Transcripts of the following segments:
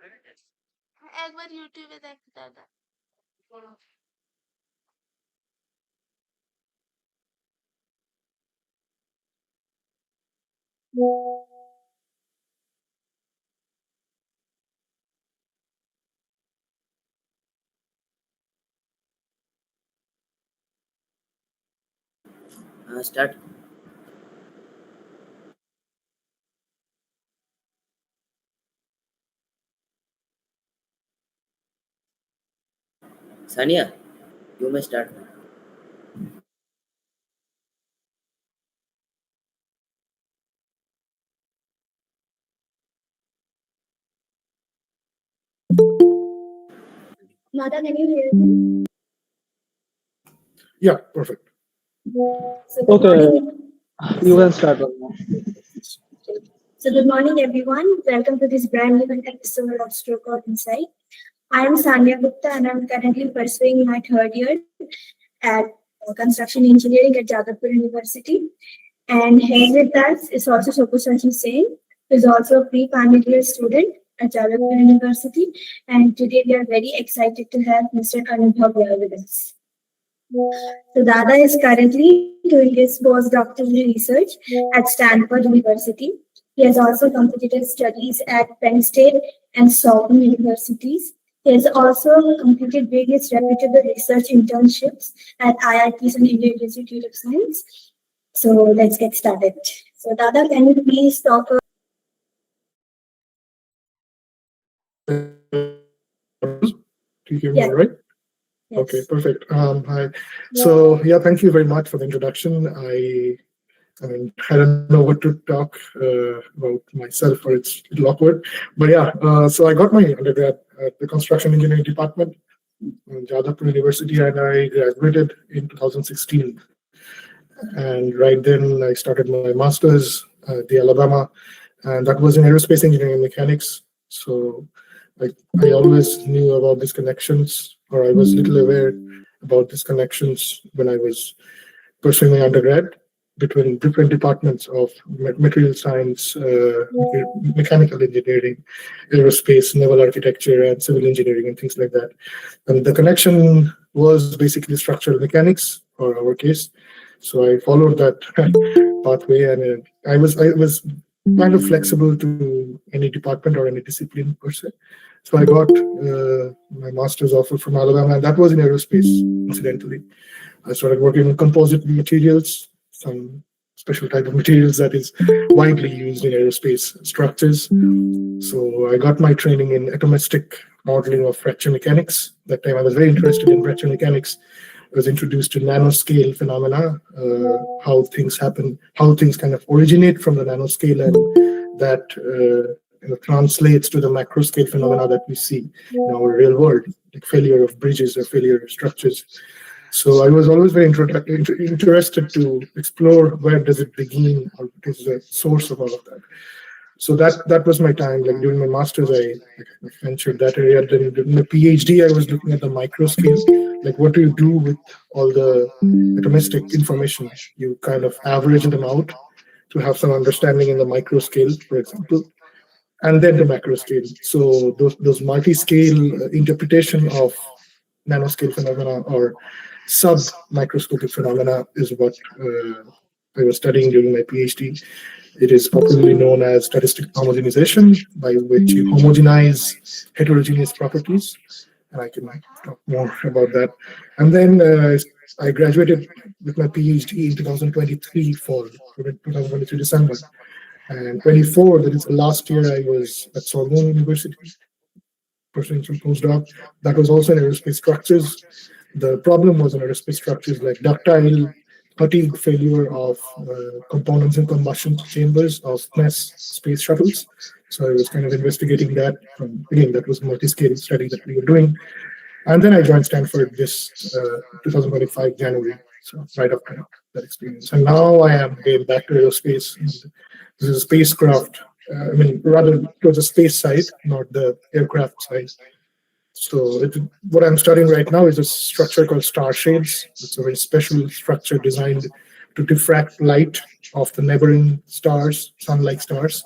एक बार YouTube पे देखता था। Start. Sania, you may start. Nada, can you hear me? Yeah, perfect. Okay, you can start right now. So good morning, everyone. Welcome to this brand new episode of Stroke Out Insight. I am Sanya Gupta, and I'm currently pursuing my third year at construction engineering at Jadavpur University. And here with us is also Sopusachi Sen, who is also a pre-final year student at Jadavpur University. And today we are very excited to have Mr. Anubhav here with us. So Dada is currently doing his postdoctoral research at Stanford University. He has also completed studies at Penn State and Southern universities. He has also completed various reputable research internships at IITs and Indian Institute of Science. So let's get started. So Dada, can you please talk about... Do you hear me Yeah. all right? Yes. Okay, perfect. Hi. So yeah, thank you very much for the introduction. I mean, I don't know what to talk about myself, or it's a little awkward. But yeah, so I got my undergrad at the construction engineering department in Jadavpur University, and I graduated in 2016. And right then, I started my master's at the Alabama, and that was in aerospace engineering and mechanics. So I always knew about these connections, or I was little aware about these connections when I was pursuing my undergrad between different departments of material science, mechanical engineering, aerospace, naval architecture, and civil engineering, and things like that. And the connection was basically structural mechanics, for our case. So I followed that pathway, and I was kind of flexible to any department or any discipline per se. So I got my master's offer from Alabama, and that was in aerospace, incidentally. I started working on composite materials, some special type of materials that is widely used in aerospace structures. So I got my training in atomistic modeling of fracture mechanics. That time I was very interested in fracture mechanics. I was introduced to nanoscale phenomena, how things happen, how things kind of originate from the nanoscale, and that translates to the macro scale phenomena that we see in our real world, like failure of bridges or failure of structures. So I was always very interested to explore where does it begin, or what is the source of all of that. So that was my time. Like during my master's, I ventured that area. Then during my PhD, I was looking at the micro scale. Like, what do you do with all the atomistic information? You kind of average them out to have some understanding in the micro scale, for example, and then the macro scale. So those multi-scale interpretation of nanoscale phenomena or sub-microscopic phenomena is what I was studying during my PhD. It is popularly known as statistic homogenization, by which you homogenize heterogeneous properties. And I can talk more about that. And then I graduated with my PhD in 2023 fall, 2023 December. And 24, that is the last year I was at Sorbonne University, pursuing some postdoc. That was also in aerospace structures. The problem was in aerospace structures like ductile fatigue failure of components in combustion chambers of mass space shuttles. So I was kind of investigating that. Again, that was a multi-scale study that we were doing. And then I joined Stanford this 2025 January, so right after that experience. And now I am again back to aerospace. This is a spacecraft. I mean, rather towards the space side, not the aircraft side. So what I'm studying right now is a structure called Starshades. It's a very special structure designed to diffract light of the neighboring stars, sun-like stars.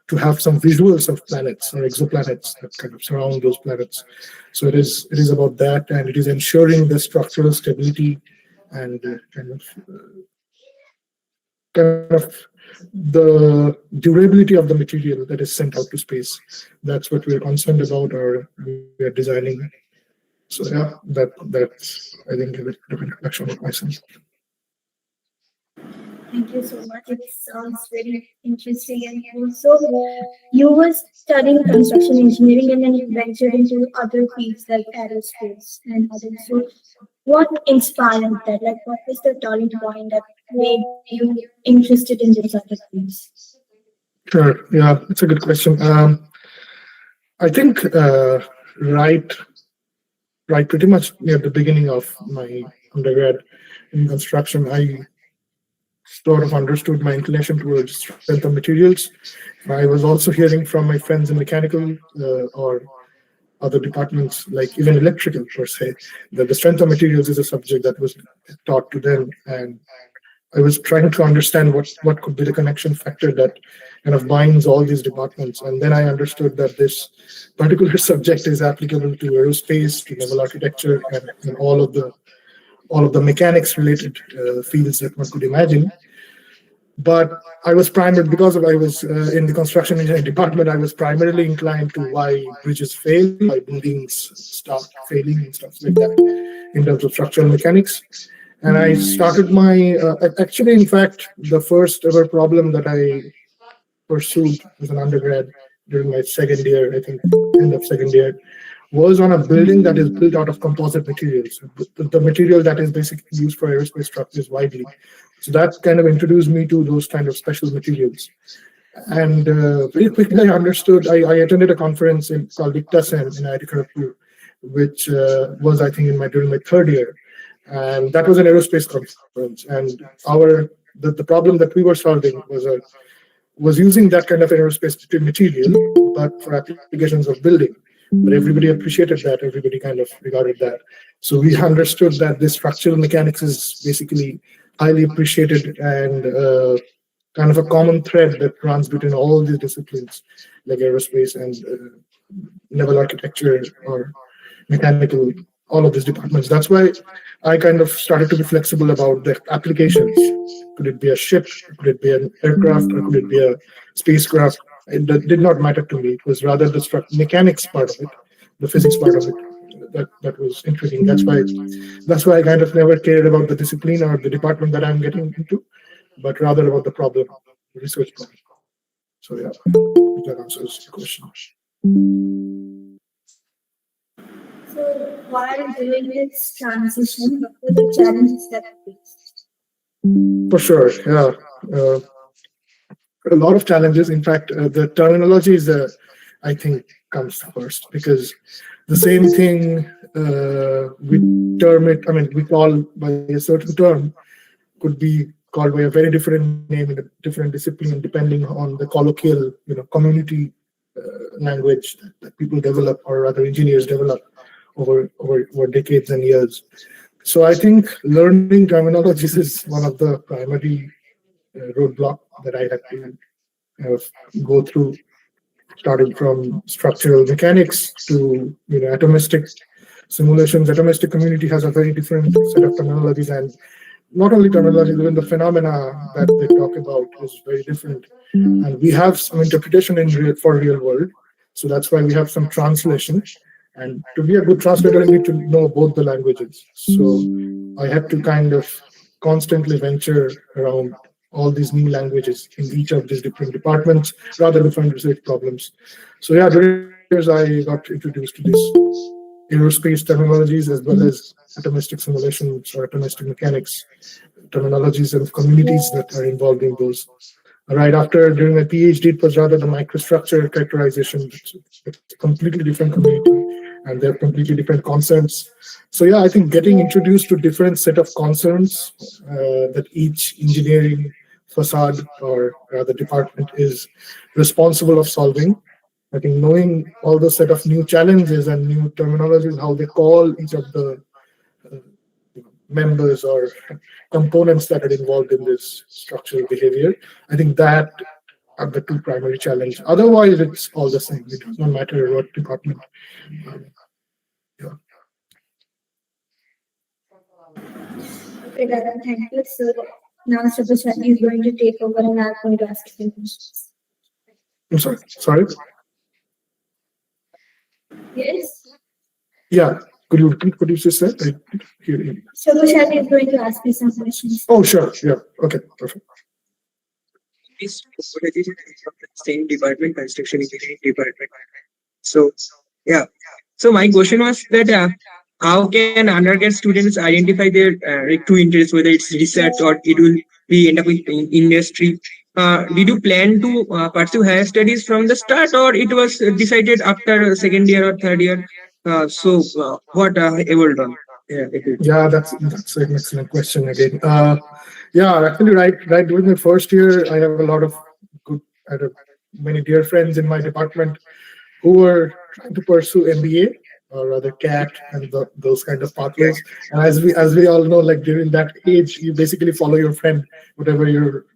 to have some visuals of planets or exoplanets that kind of surround those planets. So it is about that, and it is ensuring the structural stability and kind of the durability of the material that is sent out to space. That's what we're concerned about, or we are designing. So yeah, that's I think a bit of an introduction of myself. Thank you so much. It sounds very interesting. And also, you were studying construction engineering and then you ventured into other fields like aerospace and others. So, what inspired that? Like, what was the turning point that made you interested in those other fields? Sure. Yeah, it's a good question. I think right, pretty much near the beginning of my undergrad in construction, I sort of understood my inclination towards strength of materials. I was also hearing from my friends in mechanical or other departments, like even electrical per se, that the strength of materials is a subject that was taught to them, and I was trying to understand what could be the connection factor that kind of binds all these departments. And then I understood that this particular subject is applicable to aerospace, to naval architecture, and all of the mechanics related fields that one could imagine. But I was primarily, because I was in the construction engineering department, I was primarily inclined to why bridges fail, why buildings start failing and stuff like that in terms of structural mechanics. And I started my, actually, in fact, the first ever problem that I pursued as an undergrad during my second year, I think, end of second year, was on a building that is built out of composite materials, the material that is basically used for aerospace structures widely. So that kind of introduced me to those kind of special materials. And very quickly I understood, I attended a conference called ICTASEN in Jadavpur, which was, I think, during my third year. And that was an aerospace conference. And the problem that we were solving was using that kind of aerospace material, but for applications of building. But everybody appreciated that. Everybody kind of regarded that. So we understood that this structural mechanics is basically highly appreciated and kind of a common thread that runs between all these disciplines, like aerospace and naval architecture or mechanical, all of these departments. That's why I kind of started to be flexible about the applications. Could it be a ship? Could it be an aircraft? Or could it be a spacecraft? It did not matter to me. It was rather the mechanics part of it, the physics part of it, that was intriguing. That's why I kind of never cared about the discipline or the department that I'm getting into, but rather about the problem, the research problem. So yeah, that answers the question. So, while doing this transition, what were the challenges that you faced? For sure, yeah. A lot of challenges. In fact, the terminology is, I think, comes first, because the same thing we term it. I mean, we call by a certain term could be called by a very different name in a different discipline, depending on the colloquial, community language that people develop or other engineers develop over decades and years. So I think learning terminologies is one of the primary roadblock that I had to go through, starting from structural mechanics to atomistic simulations. Atomistic community has a very different set of terminologies, and not only terminology, even the phenomena that they talk about is very different. And we have some interpretation for real world, so that's why we have some translation. And to be a good translator, you need to know both the languages. So I had to kind of constantly venture around all these new languages in each of these different departments, rather different research problems. So yeah, during years I got introduced to these aerospace terminologies as well as atomistic simulations or atomistic mechanics terminologies and communities that are involved in those. Right after, during my PhD, it was rather the microstructure characterization. It's a completely different community, and they have completely different concerns. So yeah, I think getting introduced to different set of concerns that each engineering facade or rather department is responsible of solving. I think knowing all the set of new challenges and new terminologies, how they call each of the members or components that are involved in this structural behavior, I think that are the two primary challenges. Otherwise, it's all the same. It does not matter what department. Um, yeah. Okay, Dada, thank you. So now Sabashani is going to take over and I'm going to ask you questions. I'm sorry. Sorry. Yes. Yeah. Could you repeat what you just said? I didn't hear you. Sabashani is going to ask you some questions. Oh, sure. Yeah. Okay. Perfect. Is same department, construction engineering department. So yeah. So my question was that how can undergrad students identify their true interest, whether it's research or it will be end up in industry? Did you plan to pursue higher studies from the start, or it was decided after second year or third year? What evolved on? Yeah, Yeah, that's an excellent question again. Yeah, actually, right during my first year, I have a lot of good, I have many dear friends in my department who were trying to pursue MBA or rather CAT and those kind of pathways. And as we all know, like during that age, you basically follow your friend, whatever your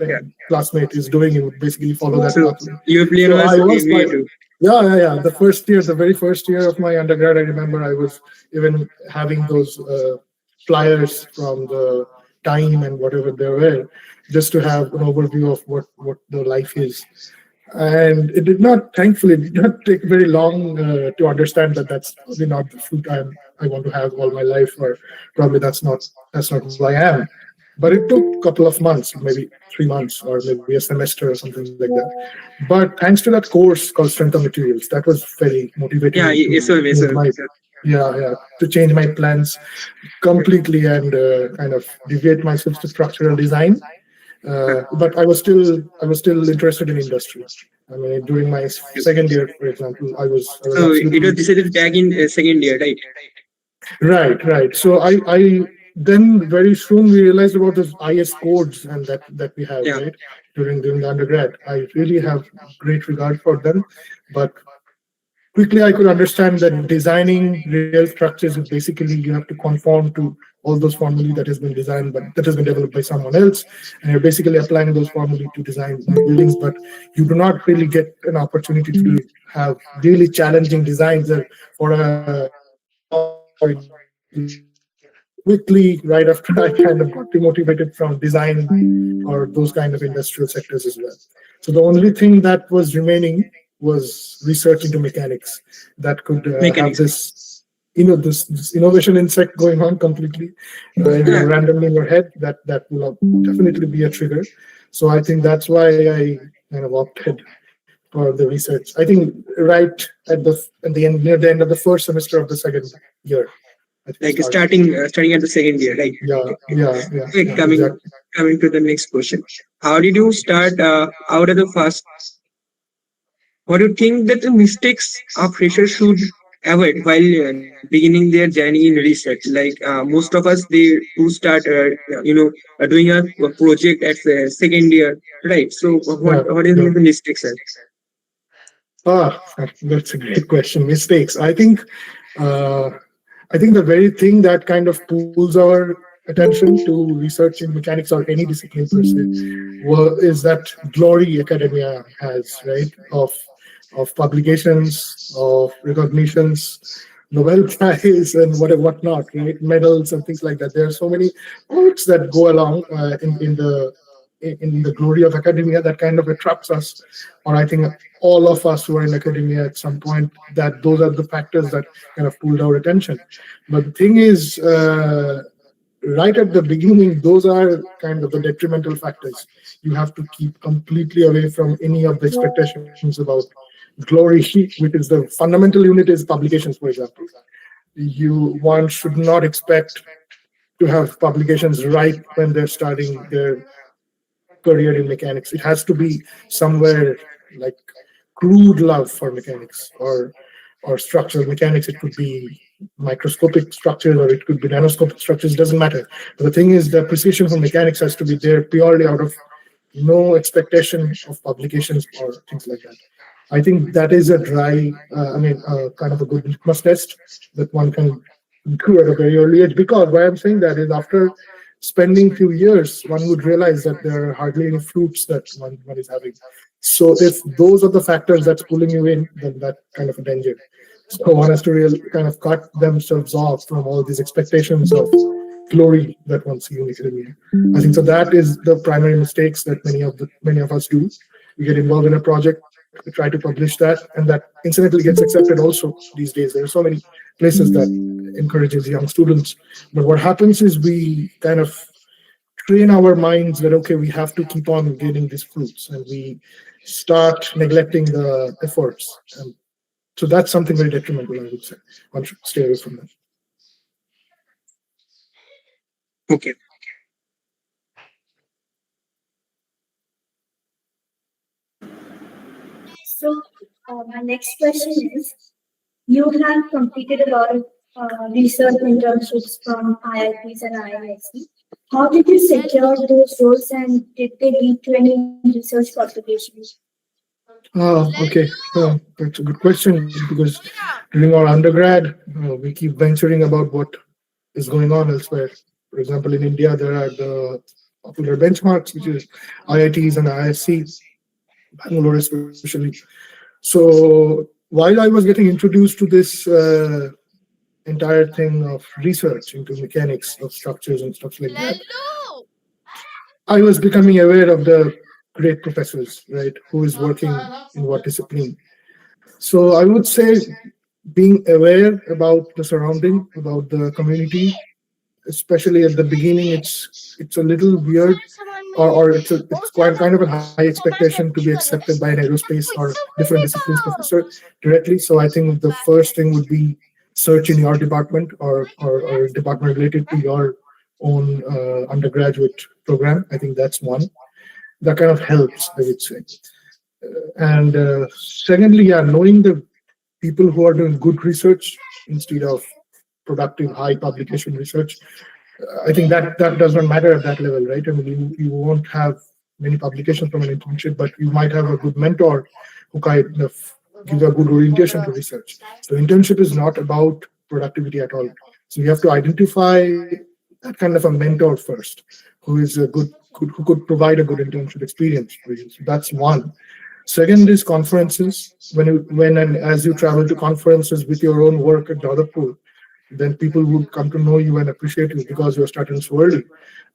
yeah. classmate is doing, you would basically follow that So pathway. your plan So was I was MBA quite, too. yeah. The very first year of my undergrad, I remember I was even having those flyers from the time and whatever they were, just to have an overview of what the life is. And it did not, thankfully, it did not take very long to understand that that's probably not the fruit I want to have all my life, or probably that's not who I am. But it took a couple of months, maybe 3 months, or maybe a semester or something like that. But thanks to that course called Strength of Materials, that was very motivating Yeah, me to change my to change my plans completely and kind of deviate myself to structural design. But I was still interested in industry. I mean, during my second year, for example, I was so it was absolutely decided back in second year, right? right. So I then very soon we realized about this IS codes and that we have, Yeah. right, during the undergrad. I really have great regard for them, but quickly I could understand that designing real structures is basically you have to conform to all those formulae that has been designed, but that has been developed by someone else, and you're basically applying those formulae to design buildings, but you do not really get an opportunity to have really challenging designs for a quickly right after I kind of got demotivated from design or those kind of industrial sectors as well. So the only thing that was remaining was research into mechanics that could have Mechanics. this innovation insect going on completely randomly in your head. That will definitely be a trigger. So I think that's why I kind of opted for the research. I think right at the end, near the end of the first semester of the second year. I think Like started. starting at the second year, right? Okay, Exactly. coming to the next question. How did you start out of the first? What do you think that the mistakes a fresher should avoid while beginning their journey in research? Like most of us, they do start, doing a project at the second year, right? So Yeah, what do you yeah. think the mistakes are? Ah, that's a great question. Mistakes. Uh, I think the very thing that kind of pulls our attention to research in mechanics or any discipline per se, is that glory academia has, right? Of publications, of recognitions, Nobel Prize, and whatnot, right? Medals and things like that. There are so many perks that go along in the glory of academia that kind of attracts us, or I think all of us who are in academia at some point, that those are the factors that kind of pulled our attention. But the thing is, right at the beginning, those are kind of the detrimental factors. You have to keep completely away from any of the expectations about glory, which is the fundamental unit is publications, for example. One should not expect to have publications right when they're starting their career in mechanics. It has to be somewhere like crude love for mechanics or structural mechanics. It could be microscopic structures or it could be nanoscopic structures. It doesn't matter. But the thing is, the appreciation for mechanics has to be there purely out of no expectation of publications or things like that. I think that is a kind of a good litmus test that one can do at a very early age. Because why I'm saying that is after spending few years, one would realize that there are hardly any fruits that one is having. So if those are the factors that's pulling you in, then that kind of a danger. So one has to really kind of cut themselves off from all these expectations of glory that one sees in academia. I think so that is the primary mistakes that many of us do. We get involved in a project, we try to publish that, and that incidentally gets accepted also these days. There are so many places that encourages young students. But what happens is we kind of train our minds that okay, we have to keep on gaining these fruits, and we start neglecting the efforts. And so that's something very detrimental, I would say. One should stay away from that. Okay. So, my next question is, you have completed a lot of research internships from IITs and IISc. How did you secure those roles and did they lead to any research publications? Okay. That's a good question because during our undergrad, we keep venturing about what is going on elsewhere. For example, in India, there are the popular benchmarks, which is IITs and IISc, Bangalore especially. So while I was getting introduced to this entire thing of research into mechanics of structures and stuff like that, I was becoming aware of the great professors, right, who is working in what discipline. So I would say being aware about the surrounding, about the community, especially at the beginning, it's a little weird, or it's quite kind of a high expectation to be accepted by an aerospace or different disciplines professor directly. So I think the first thing would be search in your department or department related to your own undergraduate program. I think that's one that kind of helps, I would say. And secondly, yeah, knowing the people who are doing good research instead of productive high publication research, I think that does not matter at that level, right? I mean, you won't have many publications from an internship, but you might have a good mentor who kind of gives a good orientation to research. So internship is not about productivity at all. So you have to identify that kind of a mentor first, who is a who could provide a good internship experience for you. So that's one. Second is conferences. When and as you travel to conferences with your own work at Jadavpur, then people would come to know you and appreciate you because you're starting so early.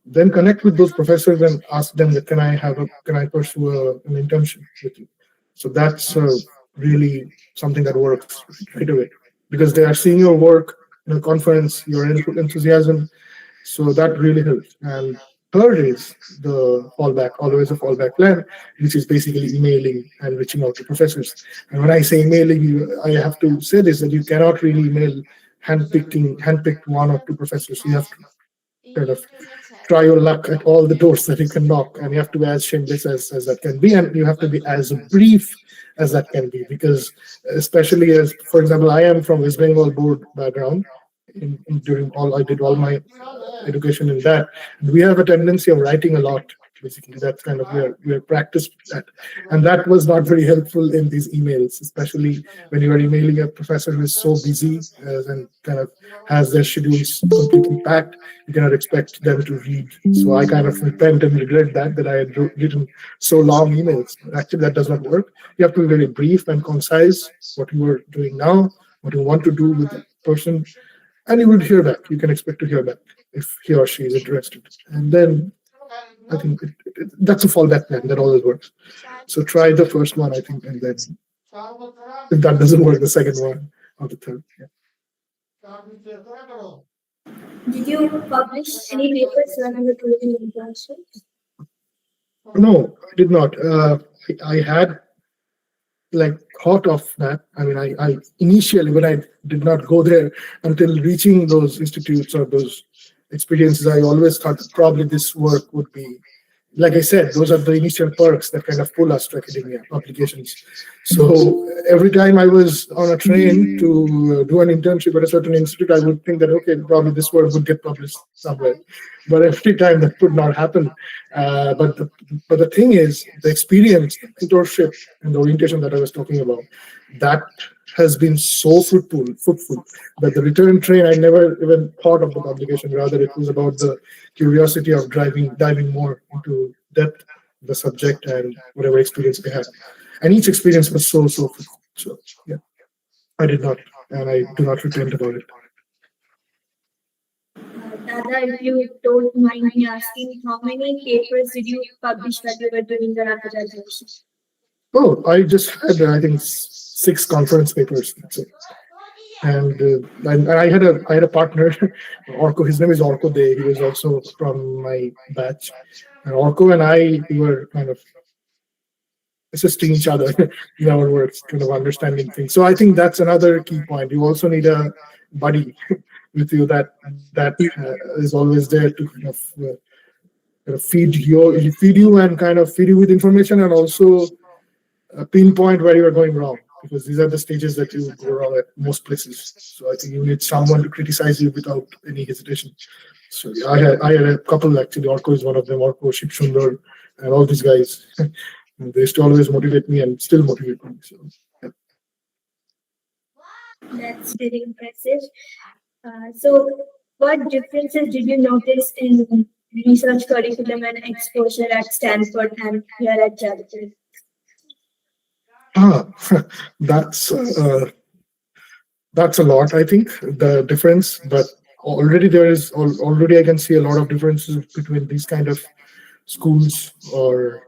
Then connect with those professors and ask them that can I pursue an internship with you? So that's really something that works right away because they are seeing your work in a conference, your enthusiasm. So that really helps. And third is the fallback, always a fallback plan, which is basically emailing and reaching out to professors. And when I say emailing, I have to say this that you cannot really email handpicked one or two professors. You have to kind of try your luck at all the doors that you can knock, and you have to be as shameless as that can be, and you have to be as brief as that can be, because especially as, for example, I am from West Bengal board background. During I did all my education in that. We have a tendency of writing a lot. Basically, that's kind of we are practiced that, and that was not very helpful in these emails, especially when you are emailing a professor who is so busy and kind of has their schedules completely packed. You cannot expect them to read. So I kind of repent and regret that I had written so long emails. Actually, that does not work. You have to be very brief and concise. What you are doing now, what you want to do with that person, and you will hear back. You can expect to hear back if he or she is interested, and then I think that's a fallback plan that always works. So try the first one, I think, and then if that doesn't work, the second one or the third. Yeah. Did you publish any papers when you were doing internships? No, I did not. I had like thought of that. I mean, I initially, when I did not go there until reaching those institutes or those experiences, I always thought that probably this work would be, like I said, those are the initial perks that kind of pull us to academia applications. So every time I was on a train to do an internship at a certain institute, I would think that, okay, probably this work would get published somewhere. But every time that could not happen. But the thing is, the experience, the mentorship, and the orientation that I was talking about, that has been so fruitful that the return train, I never even thought of the publication. Rather, it was about the curiosity of diving more into depth the subject and whatever experience they had. And each experience was so fruitful. So yeah, I did not, and I do not repent about it. Dada, if you don't mind me asking, how many papers did you publish while you were doing your undergraduate? Oh, I just had, I think, six conference papers. That's it. And I had a partner, Orko. His name is Orko Day. He was also from my batch. And Orko and I, we were kind of assisting each other in our works, kind of understanding things. So I think that's another key point. You also need a buddy with you that is always there to kind of feed you and kind of feed you with information, and also pinpoint where you are going wrong, because these are the stages that you go wrong at most places. So I think you need someone to criticize you without any hesitation. So yeah, I had a couple actually. Orko is one of them. Orko, Shipsundar, and all these guys. They used to always motivate me and still motivate me. So yeah. That's very impressive. So, what differences did you notice in research curriculum and exposure at Stanford and here at Jadavpur? Ah, that's uh, that's a lot. I think the difference, but already I can see a lot of differences between these kind of schools, or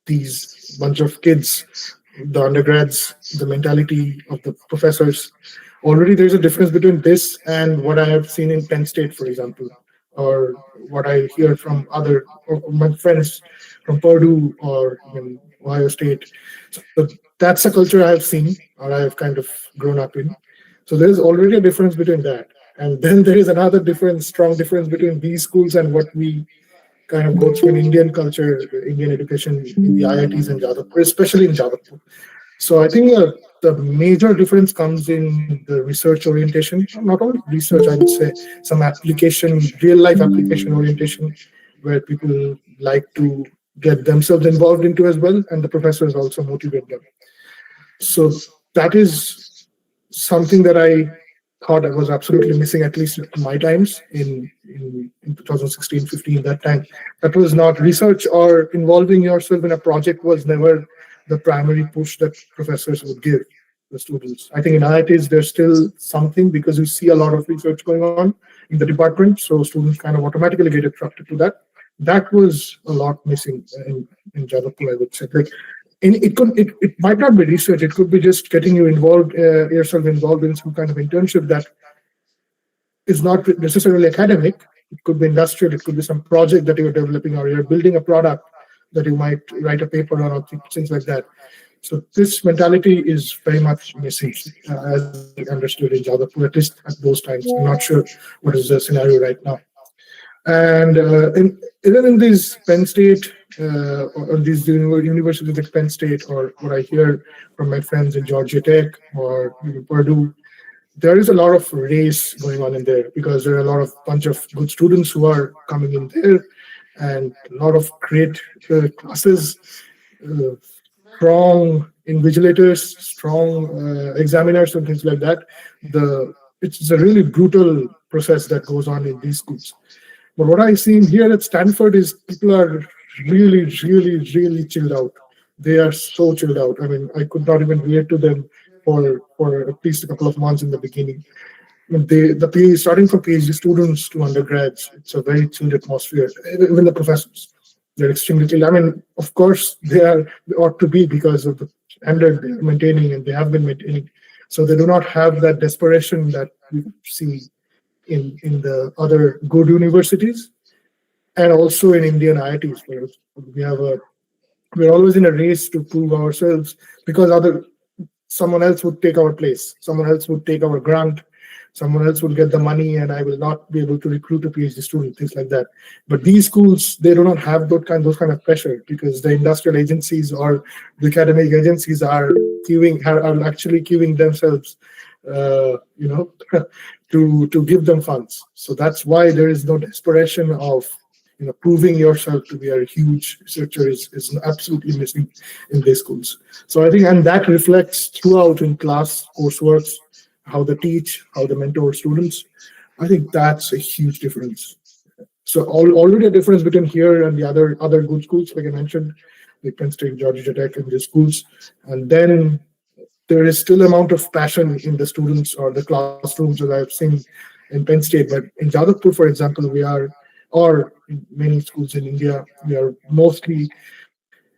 these bunch of kids, the undergrads, the mentality of the professors. Already there's a difference between this and what I have seen in Penn State, for example, or what I hear from other or my friends from Purdue or even Ohio State. So that's a culture I have seen, or I have kind of grown up in. So there's already a difference between that. And then there is another difference, strong difference between these schools and what we kind of go through in Indian culture, Indian education in the IITs and Jadavpur, especially in Jadavpur. So I think the major difference comes in the research orientation. Not only research, I would say some application, real life application orientation, where people like to get themselves involved into as well, and the professors also motivate them. So that is something that I thought I was absolutely missing, at least at my times in 2016, 15, that time. That was not research, or involving yourself in a project was never the primary push that professors would give the students. I think in IITs, there's still something, because you see a lot of research going on in the department, so students kind of automatically get attracted to that. That was a lot missing in Jadavpur, I would say. Like, it might not be research. It could be just getting you involved, yourself involved in some kind of internship that is not necessarily academic. It could be industrial. It could be some project that you're developing, or you're building a product that you might write a paper on, or things like that. So this mentality is very much missing, as I understood in Jadavpur, at least at those times. I'm not sure what is the scenario right now. And even in these Penn State, or these universities like Penn State, or what I hear from my friends in Georgia Tech or even Purdue, there is a lot of race going on in there, because there are a lot of bunch of good students who are coming in there, and a lot of great classes, uh, strong invigilators, strong examiners, and things like that. It's a really brutal process that goes on in these schools. But what I see here at Stanford is people are really chilled out. They are so chilled out. I mean, I could not even relate to them for at least a couple of months in the beginning. Starting from PhD students to undergrads, it's a very chilled atmosphere. Even the professors, they're extremely chilled. I mean, of course, they ought to be, because of the standard they're maintaining and they have been maintaining. So they do not have that desperation that we see in the other good universities, and also in Indian IITs, where we're always in a race to prove ourselves, because someone else would take our place, someone else would take our grant, someone else would get the money, and I will not be able to recruit a PhD student, things like that. But these schools, they do not have those kind of pressure, because the industrial agencies or the academic agencies are actually queuing themselves, you know, to give them funds. So that's why there is no desperation of proving yourself to be a huge researcher is absolutely missing in these schools. So I think, and that reflects throughout in class coursework, how they teach, how they mentor students. I think that's a huge difference. So already a difference between here and the other good schools, like I mentioned, like Penn State, Georgia Tech, and the schools. And then there is still amount of passion in the students or the classrooms that I've seen in Penn State. But in Jadavpur, for example, we are, or in many schools in India, we are mostly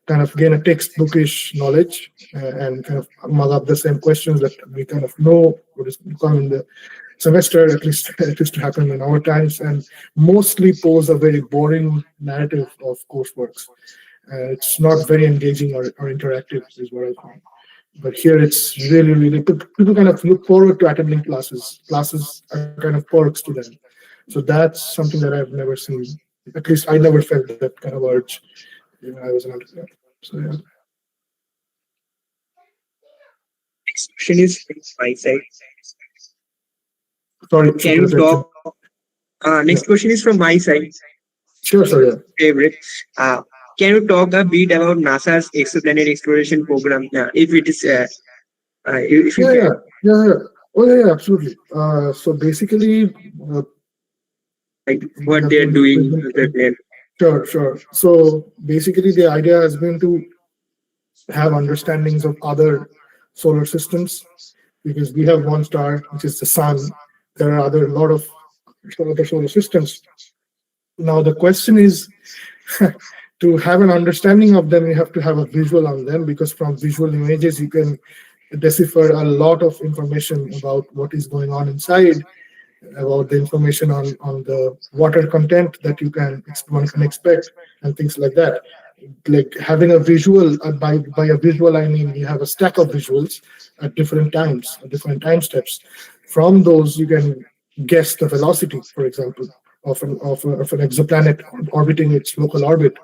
kind of gain a textbookish knowledge and kind of mug up the same questions that we kind of know what is to come in the semester, at least it used to happen in our times, and mostly pose a very boring narrative of courseworks. It's not very engaging or interactive, is what I find. But here it's really people kind of look forward to attending classes. Classes are kind of perks to them. So that's something that I've never seen. At least I never felt that kind of urge when I was an undergrad. So yeah. Next question is from my side. Sorry. Can you talk? Next question is from my side. Sure, yeah. Favorite. Can you talk a bit about NASA's Exoplanet exploration program? If it is, if you can. Yeah. Oh yeah, absolutely. So basically, Like what they're doing with their plan. Sure. So basically, the idea has been to have understandings of other solar systems, because we have one star, which is the sun. There are a lot of other solar systems. Now the question is, to have an understanding of them, you have to have a visual on them, because from visual images you can decipher a lot of information about what is going on inside, about the information on the water content that one can expect, and things like that. Like having a visual, by a visual I mean you have a stack of visuals at different times, at different time steps. From those you can guess the velocity, for example, of an exoplanet orbiting its local orbit.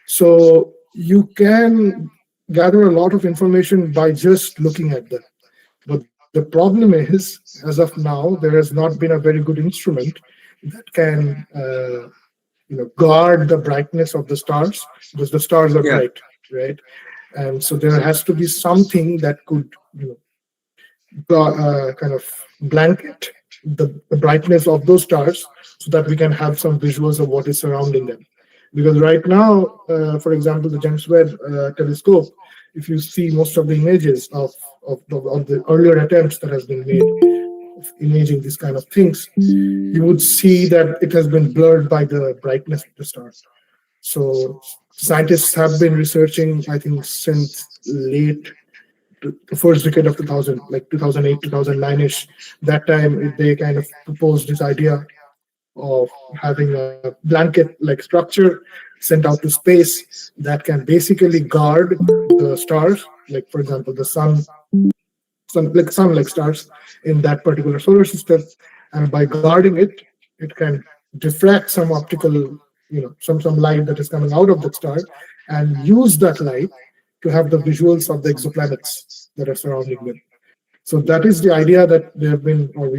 So you can gather a lot of information by just looking at them. But the problem is, as of now, there has not been a very good instrument that can guard the brightness of the stars, because the stars are bright, right? And so there has to be something that could kind of blanket the brightness of those stars, so that we can have some visuals of what is surrounding them. Because right now, for example, the James Webb telescope, if you see most of the images of the earlier attempts that has been made of imaging these kind of things, you would see that it has been blurred by the brightness of the stars. So scientists have been researching, I think, since late the first decade of 2000, like 2008, 2009-ish. That time, they kind of proposed this idea of having a blanket-like structure sent out to space that can basically guard the stars, like for example the sun-like stars in that particular solar system, and by guarding it, it can diffract some optical, some light that is coming out of that star, and use that light to have the visuals of the exoplanets that are surrounding them. So that is the idea that we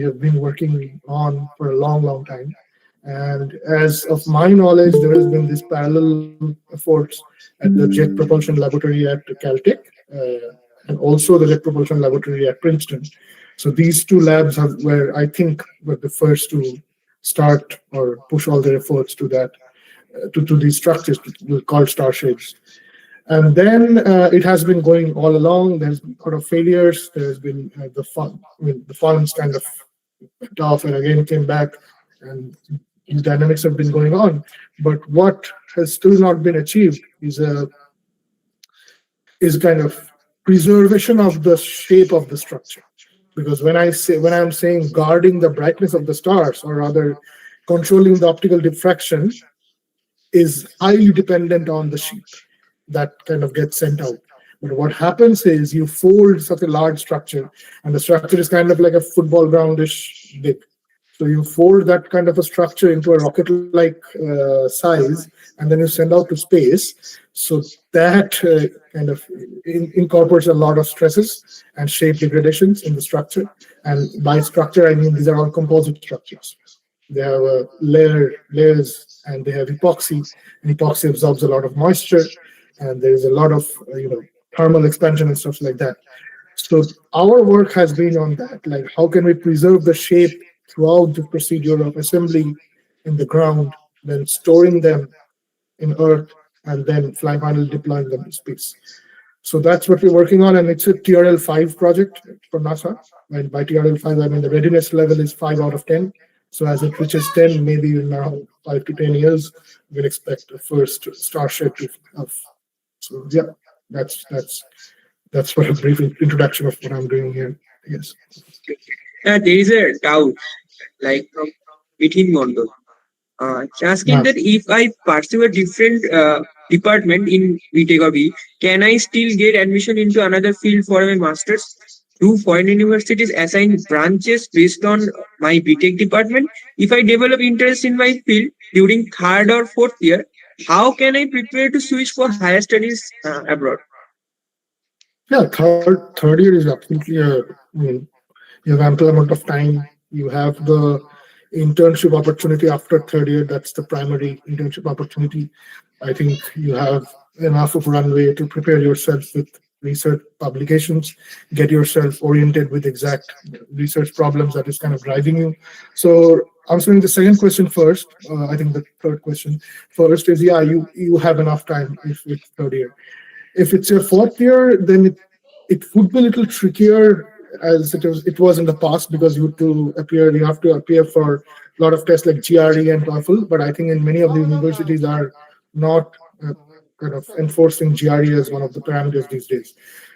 have been working on for a long time. And as of my knowledge, there has been this parallel efforts at the Jet Propulsion Laboratory at Caltech, and also the Jet Propulsion Laboratory at Princeton. So these two labs were the first to start or push all their efforts to that, to these structures called Starshades. And then it has been going all along. There's been a lot of failures. There's been the funds kind of went off and again came back, and these dynamics have been going on. But what has still not been achieved is kind of preservation of the shape of the structure. Because when I'm saying guarding the brightness of the stars, or rather controlling the optical diffraction, is highly dependent on the sheet that kind of gets sent out. But what happens is you fold such a large structure, and the structure is kind of like a football groundish big. So you fold that kind of a structure into a rocket-like size, and then you send out to space. So that kind of incorporates a lot of stresses and shape degradations in the structure. And by structure, I mean these are all composite structures. They have layers, and they have epoxy. And epoxy absorbs a lot of moisture, and there is a lot of thermal expansion and stuff like that. So our work has been on that, like how can we preserve the shape throughout the procedure of assembly in the ground, then storing them in Earth, and then finally deploying them in space. So that's what we're working on, and it's a TRL5 project for NASA. And by TRL5, I mean the readiness level is 5 out of 10. So as it reaches 10, maybe in around 5 to 10 years, we'll expect the first Starshade to have. So yeah, that's what a brief introduction of what I'm doing here. Yes. There is a doubt, like from within Mondo. Asking Yeah. that if I pursue a different department in BTech or B, can I still get admission into another field for my master's? Do foreign universities assign branches based on my BTech department? If I develop interest in my field during third or fourth year, how can I prepare to switch for higher studies abroad? Yeah, third year is absolutely I mean, you have ample amount of time. You have the internship opportunity after third year. That's the primary internship opportunity. I think you have enough of runway to prepare yourself with research publications, get yourself oriented with exact research problems that is kind of driving you. So answering the second question first, I think the third question first is, yeah, you have enough time if it's third year. If it's your fourth year, then it would be a little trickier as it was in the past, because you have to appear for a lot of tests like GRE and TOEFL. But I think in many of the universities are not kind of enforcing GRE as one of the parameters these days.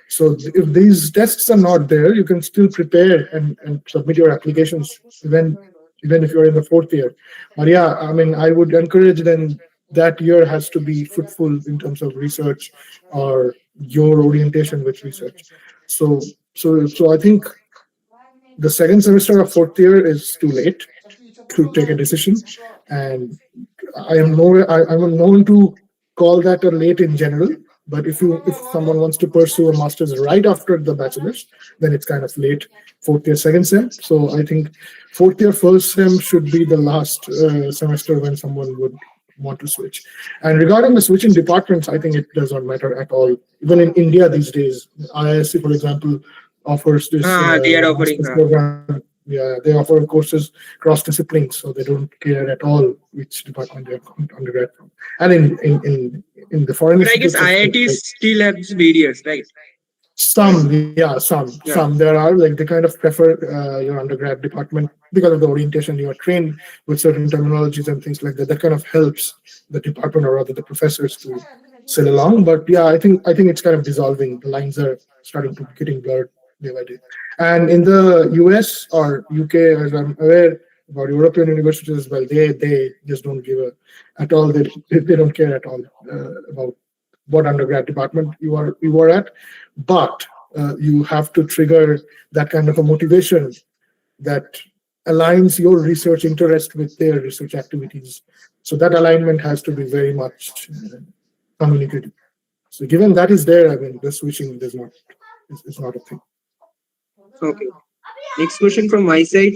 So if these tests are not there, you can still prepare and submit your applications even if you're in the fourth year. But yeah, I mean, I would encourage then that year has to be fruitful in terms of research or your orientation with research. So I think the second semester of fourth year is too late to take a decision, and I'm known to call that a late in general. But if someone wants to pursue a master's right after the bachelor's, then it's kind of late, fourth year second sem. So I think fourth year first sem should be the last semester when someone would want to switch. And regarding the switching departments, I think it does not matter at all. Even in India these days, IISc, for example, offers this They are offering. master's program. Yeah, they offer courses cross disciplines, so they don't care at all which department they're undergrad from. And in the foreign But I guess institutes, IITs still have barriers, right? some there are, like, they kind of prefer your undergrad department because of the orientation. You are trained with certain terminologies and things like that. That kind of helps the department, or rather the professors, to sail along. But yeah, I think it's kind of dissolving. The lines are starting to getting blurred day by day. And in the US or UK, as I'm aware about European universities as well, they just don't give a at all. They don't care at all about what undergrad department you are at. But you have to trigger that kind of a motivation that aligns your research interest with their research activities. So that alignment has to be very much communicated. So given that is there, I mean, the switching is not a thing. Okay. Next question from my side.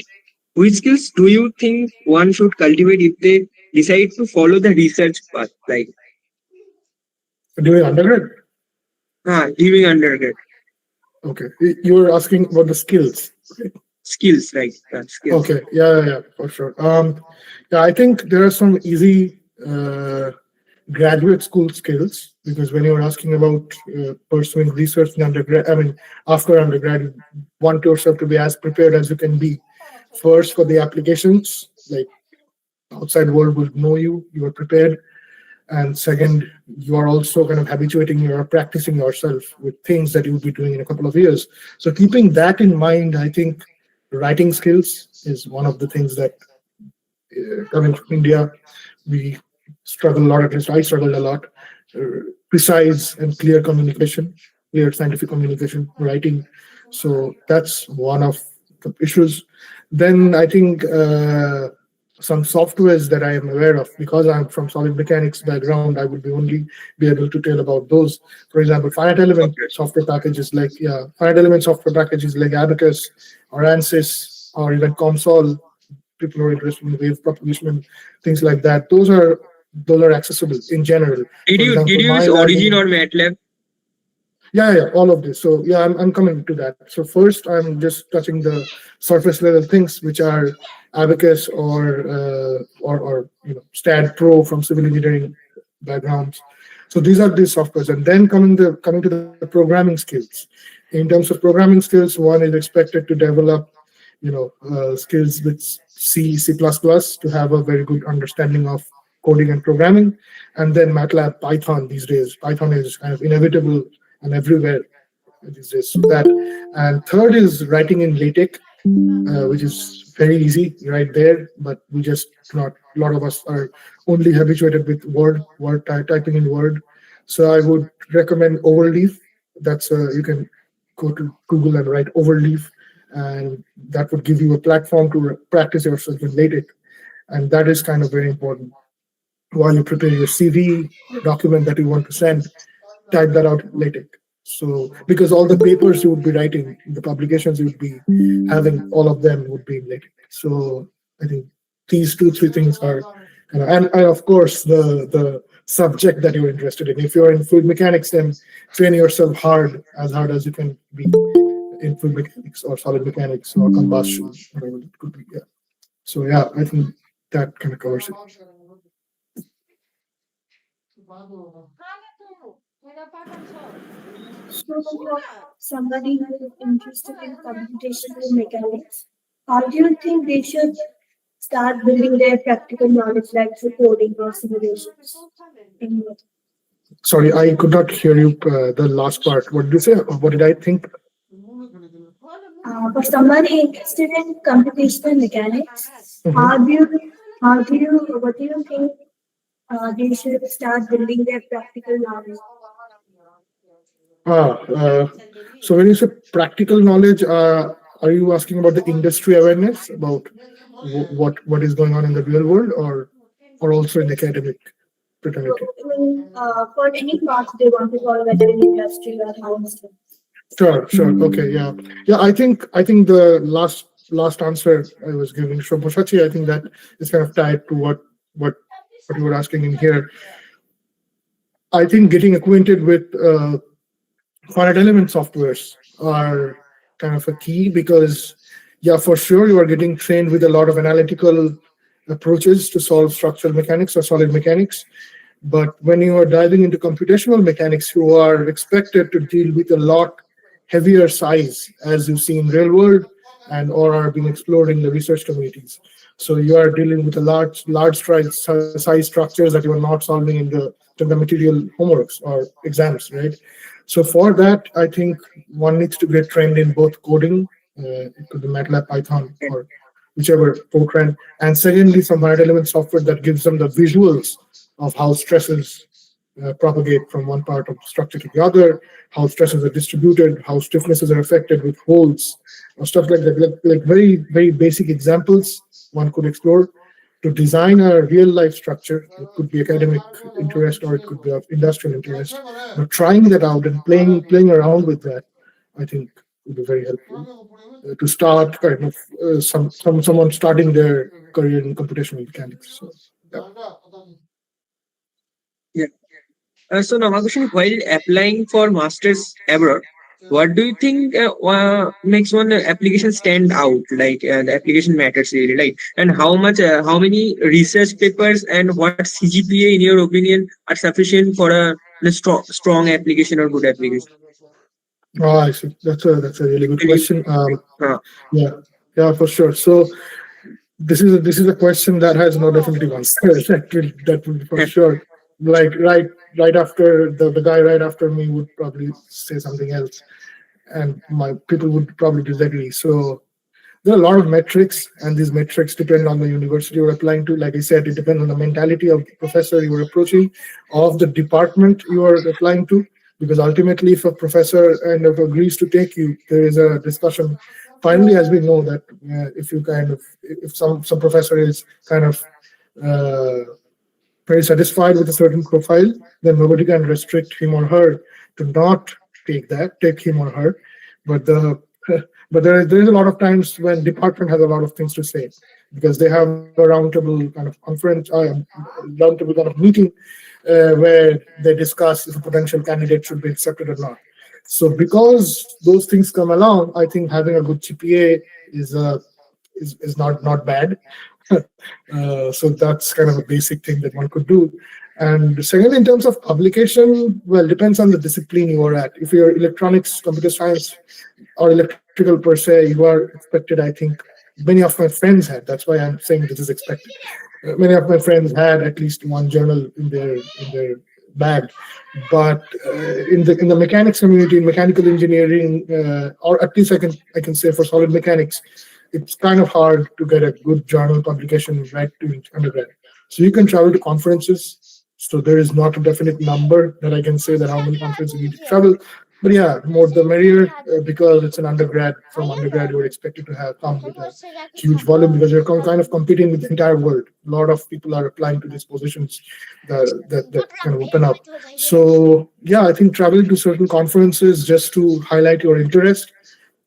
Which skills do you think one should cultivate if they decide to follow the research path, like During undergrad, leaving undergrad? okay, you were asking about the skills, right? Skills, right? Skills. Okay, yeah, for sure. Yeah, I think there are some easy graduate school skills, because when you're asking about pursuing research in undergrad, I mean, after undergrad, you want yourself to be as prepared as you can be. First, for the applications, like outside world will know you are prepared. And second, you are also kind of habituating, you are practicing yourself with things that you'll be doing in a couple of years. So keeping that in mind, I think writing skills is one of the things that, coming from India, we struggle a lot, at least I struggled a lot. Precise and clear communication, clear scientific communication, writing. So that's one of the issues. Then I think some softwares that I am aware of, because I'm from solid mechanics background, I would only be able to tell about those. For example, finite element software packages like finite element software packages like Abacus or ANSYS or even COMSOL. people who are interested in wave propagation and things like that, those are accessible in general. Did For you example, my use lab Origin or MATLAB? yeah, all of this. So yeah, I'm coming to that. So first, I'm just touching the surface level things, which are Abacus or Stat Pro from civil engineering backgrounds. So these are these softwares, and then coming to the programming skills. In terms of programming skills, one is expected to develop, skills with C++ to have a very good understanding of coding and programming, and then MATLAB, Python. These days, Python is kind of inevitable and everywhere these days. So that, and third is writing in LaTeX, which is very easy right there, but we just not, a lot of us are only habituated with typing in Word. So I would recommend Overleaf. That's you can go to Google and write Overleaf, and that would give you a platform to practice yourself in LaTeX, and that is kind of very important. While you prepare your CV document that you want to send, type that out in LaTeX. So because all the papers you would be writing, the publications you would be having, all of them would be in LaTeX. So I think these two, three things are and of course the subject that you're interested in. If you're in fluid mechanics, then train yourself hard as you can be in fluid mechanics or solid mechanics or combustion, whatever it could be. Yeah. So yeah, I think that kind of covers it. So, for somebody who is interested in computational mechanics, how do you think they should start building their practical knowledge, like through coding or simulations? Sorry, I could not hear you the last part. What did you say? What did I think? For somebody interested in computational mechanics, Mhm. what do you think they should start building their practical knowledge? Ah, so when you say practical knowledge, are you asking about the industry awareness about what is going on in the real world, or also in academic fraternity? For any path they want to follow, whether in industry or house. Sure. Okay, yeah. I think the last answer I was giving Shobhoshachi, I think that is kind of tied to what you were asking in here. I think getting acquainted with finite element softwares are kind of a key because, yeah, for sure, you are getting trained with a lot of analytical approaches to solve structural mechanics or solid mechanics. But when you are diving into computational mechanics, you are expected to deal with a lot heavier size, as you see in real world and or are being explored in the research communities. So you are dealing with a large size structures that you are not solving in the material homeworks or exams, right? So for that, I think one needs to get trained in both coding, it could be MATLAB, Python, or whichever Fortran, and secondly, some finite element software that gives them the visuals of how stresses propagate from one part of the structure to the other, how stresses are distributed, how stiffnesses are affected with holes, or stuff like that. Like very, very basic examples one could explore to design a real life structure. It could be academic interest or it could be of industrial interest. But trying that out and playing around with that, I think would be very helpful to start kind of someone starting their career in computational mechanics. So, yeah. Yeah. So now my question, while applying for masters abroad, what do you think makes one application stand out? Like the application matters really, like, and how many research papers and what CGPA in your opinion are sufficient for a strong application or good application? Oh, I see. That's a really good Really? question. Uh, Yeah, yeah, for sure. So this is a question that has no definitive answer. That will be for sure. Like right after the guy right after me would probably say something else, and my people would probably disagree. So there are a lot of metrics, and these metrics depend on the university you're applying to. Like I said, it depends on the mentality of the professor you are approaching, of the department you are applying to. Because ultimately, if a professor kind of agrees to take you, there is a discussion. Finally, as we know that if you kind of if some professor is kind of uh, very satisfied with a certain profile, then nobody can restrict him or her to not take him or her. But the But there is a lot of times when department has a lot of things to say because they have a roundtable kind of conference, roundtable kind of meeting where they discuss if a potential candidate should be accepted or not. So because those things come along, I think having a good GPA is not bad. So that's kind of a basic thing that one could do. And second, in terms of publication, well, depends on the discipline you are at. If you're electronics, computer science, or electrical per se, you are expected. I think many of my friends had. That's why I'm saying this is expected. Many of my friends had at least one journal in their bag. But in the mechanics community, in mechanical engineering, or at least I can say for solid mechanics, it's kind of hard to get a good journal publication right to undergrad. So you can travel to conferences. So there is not a definite number that I can say that how many conferences you need to travel. But yeah, more the merrier because it's an undergrad. From undergrad, you're expected to have come with a huge volume because you're kind of competing with the entire world. A lot of people are applying to these positions that kind of open up. So yeah, I think traveling to certain conferences just to highlight your interest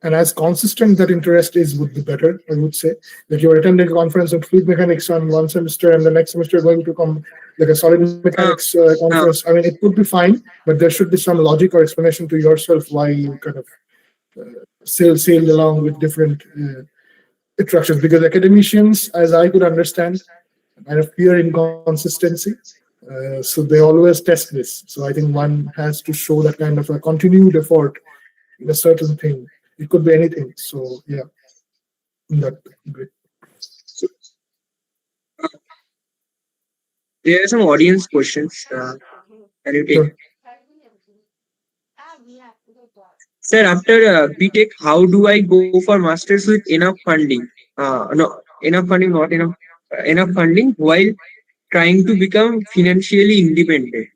and as consistent that interest is would be better, I would say. Like you're attending a conference on fluid mechanics on one semester and the next semester you're going to come like a solid mechanics conference. I mean, it would be fine, but there should be some logic or explanation to yourself why you kind of sailed along with different attractions. Because academicians, as I could understand, kind of fear inconsistency. So they always test this. So I think one has to show that kind of a continued effort in a certain thing. It could be anything. So yeah, that great. So there are some audience questions. Can you take? Sure. Sir, after BTech, how do I go for masters with enough funding? No, enough funding, not enough, enough funding while trying to become financially independent.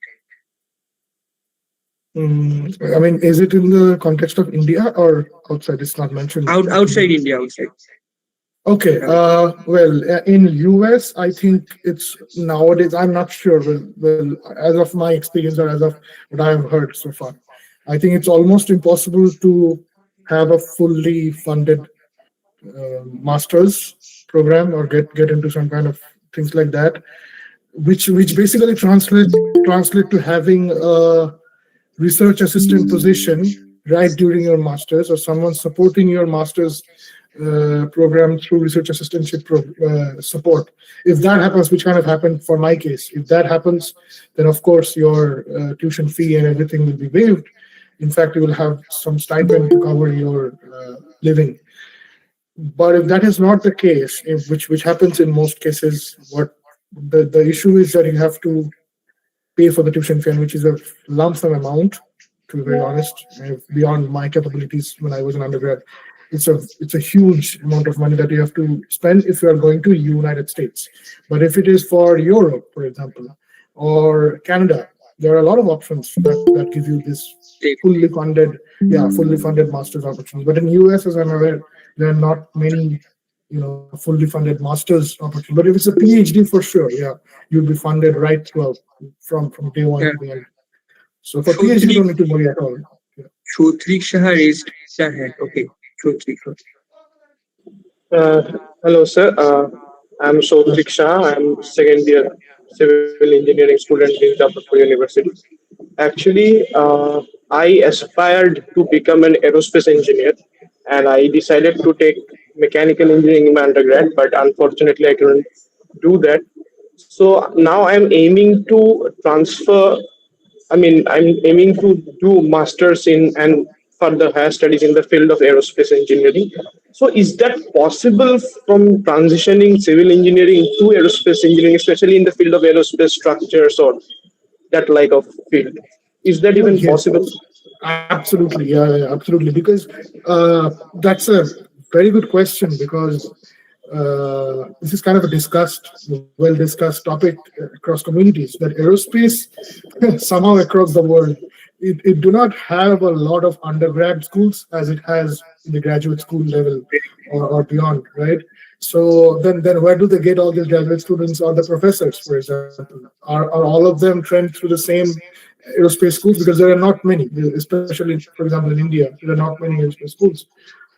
I mean, is it in the context of India or outside? It's not mentioned. Outside India, outside. Okay. Well, in US, I think it's nowadays. I'm not sure. Well, as of my experience or as of what I have heard so far, I think it's almost impossible to have a fully funded master's program or get into some kind of things like that, which basically translate to having a research assistant position right during your master's or someone supporting your master's program through research assistantship support. If that happens, which kind of happened for my case, if that happens, then of course your tuition fee and everything will be waived. In fact, you will have some stipend to cover your living. But if that is not the case, which happens in most cases, what the issue is that you have to pay for the tuition fee, which is a lump sum amount. To be very honest, beyond my capabilities when I was an undergrad, it's a huge amount of money that you have to spend if you are going to United States. But if it is for Europe, for example, or Canada, there are a lot of options that give you this fully funded master's opportunities. But in US, as I'm aware, there are not many, fully funded master's opportunities. But if it's a PhD, for sure, yeah, you'll be funded right throughout from day one Yeah. to the end. So for PhD, you don't need to worry at all. Yeah. Shrutrik Shah raised their hand. Okay, Shrutrik. Uh, Hello, sir. I'm Sautrik Shah. I'm second year civil engineering student in Jadavpur University. Actually, I aspired to become an aerospace engineer, and I decided to take mechanical engineering in my undergrad, but unfortunately, I couldn't do that. So now I'm aiming to transfer. I'm aiming to do masters in and further higher studies in the field of aerospace engineering. So, is that possible from transitioning civil engineering to aerospace engineering, especially in the field of aerospace structures or that like of field? Is that Oh, even yes, possible? absolutely. Yeah, absolutely. Because that's a very good question because this is kind of a well discussed topic across communities that aerospace somehow across the world, it do not have a lot of undergrad schools as it has in the graduate school level or beyond, right? So then where do they get all these graduate students or the professors, for example? Are all of them trained through the same aerospace schools? Because there are not many, especially, for example, in India, there are not many aerospace schools.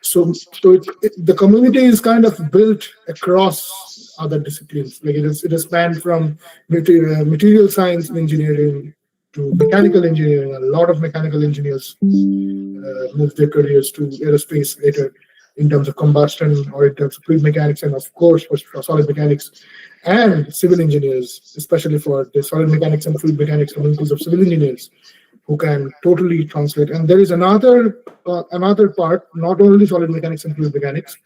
The community is kind of built across other disciplines. Like it is spanned from material science and engineering to mechanical engineering. A lot of mechanical engineers move their careers to aerospace later in terms of combustion or in terms of fluid mechanics, and of course for solid mechanics and civil engineers, especially for the solid mechanics and fluid mechanics communities of civil engineers who can totally translate. And there is another part, not only solid mechanics and fluid mechanics,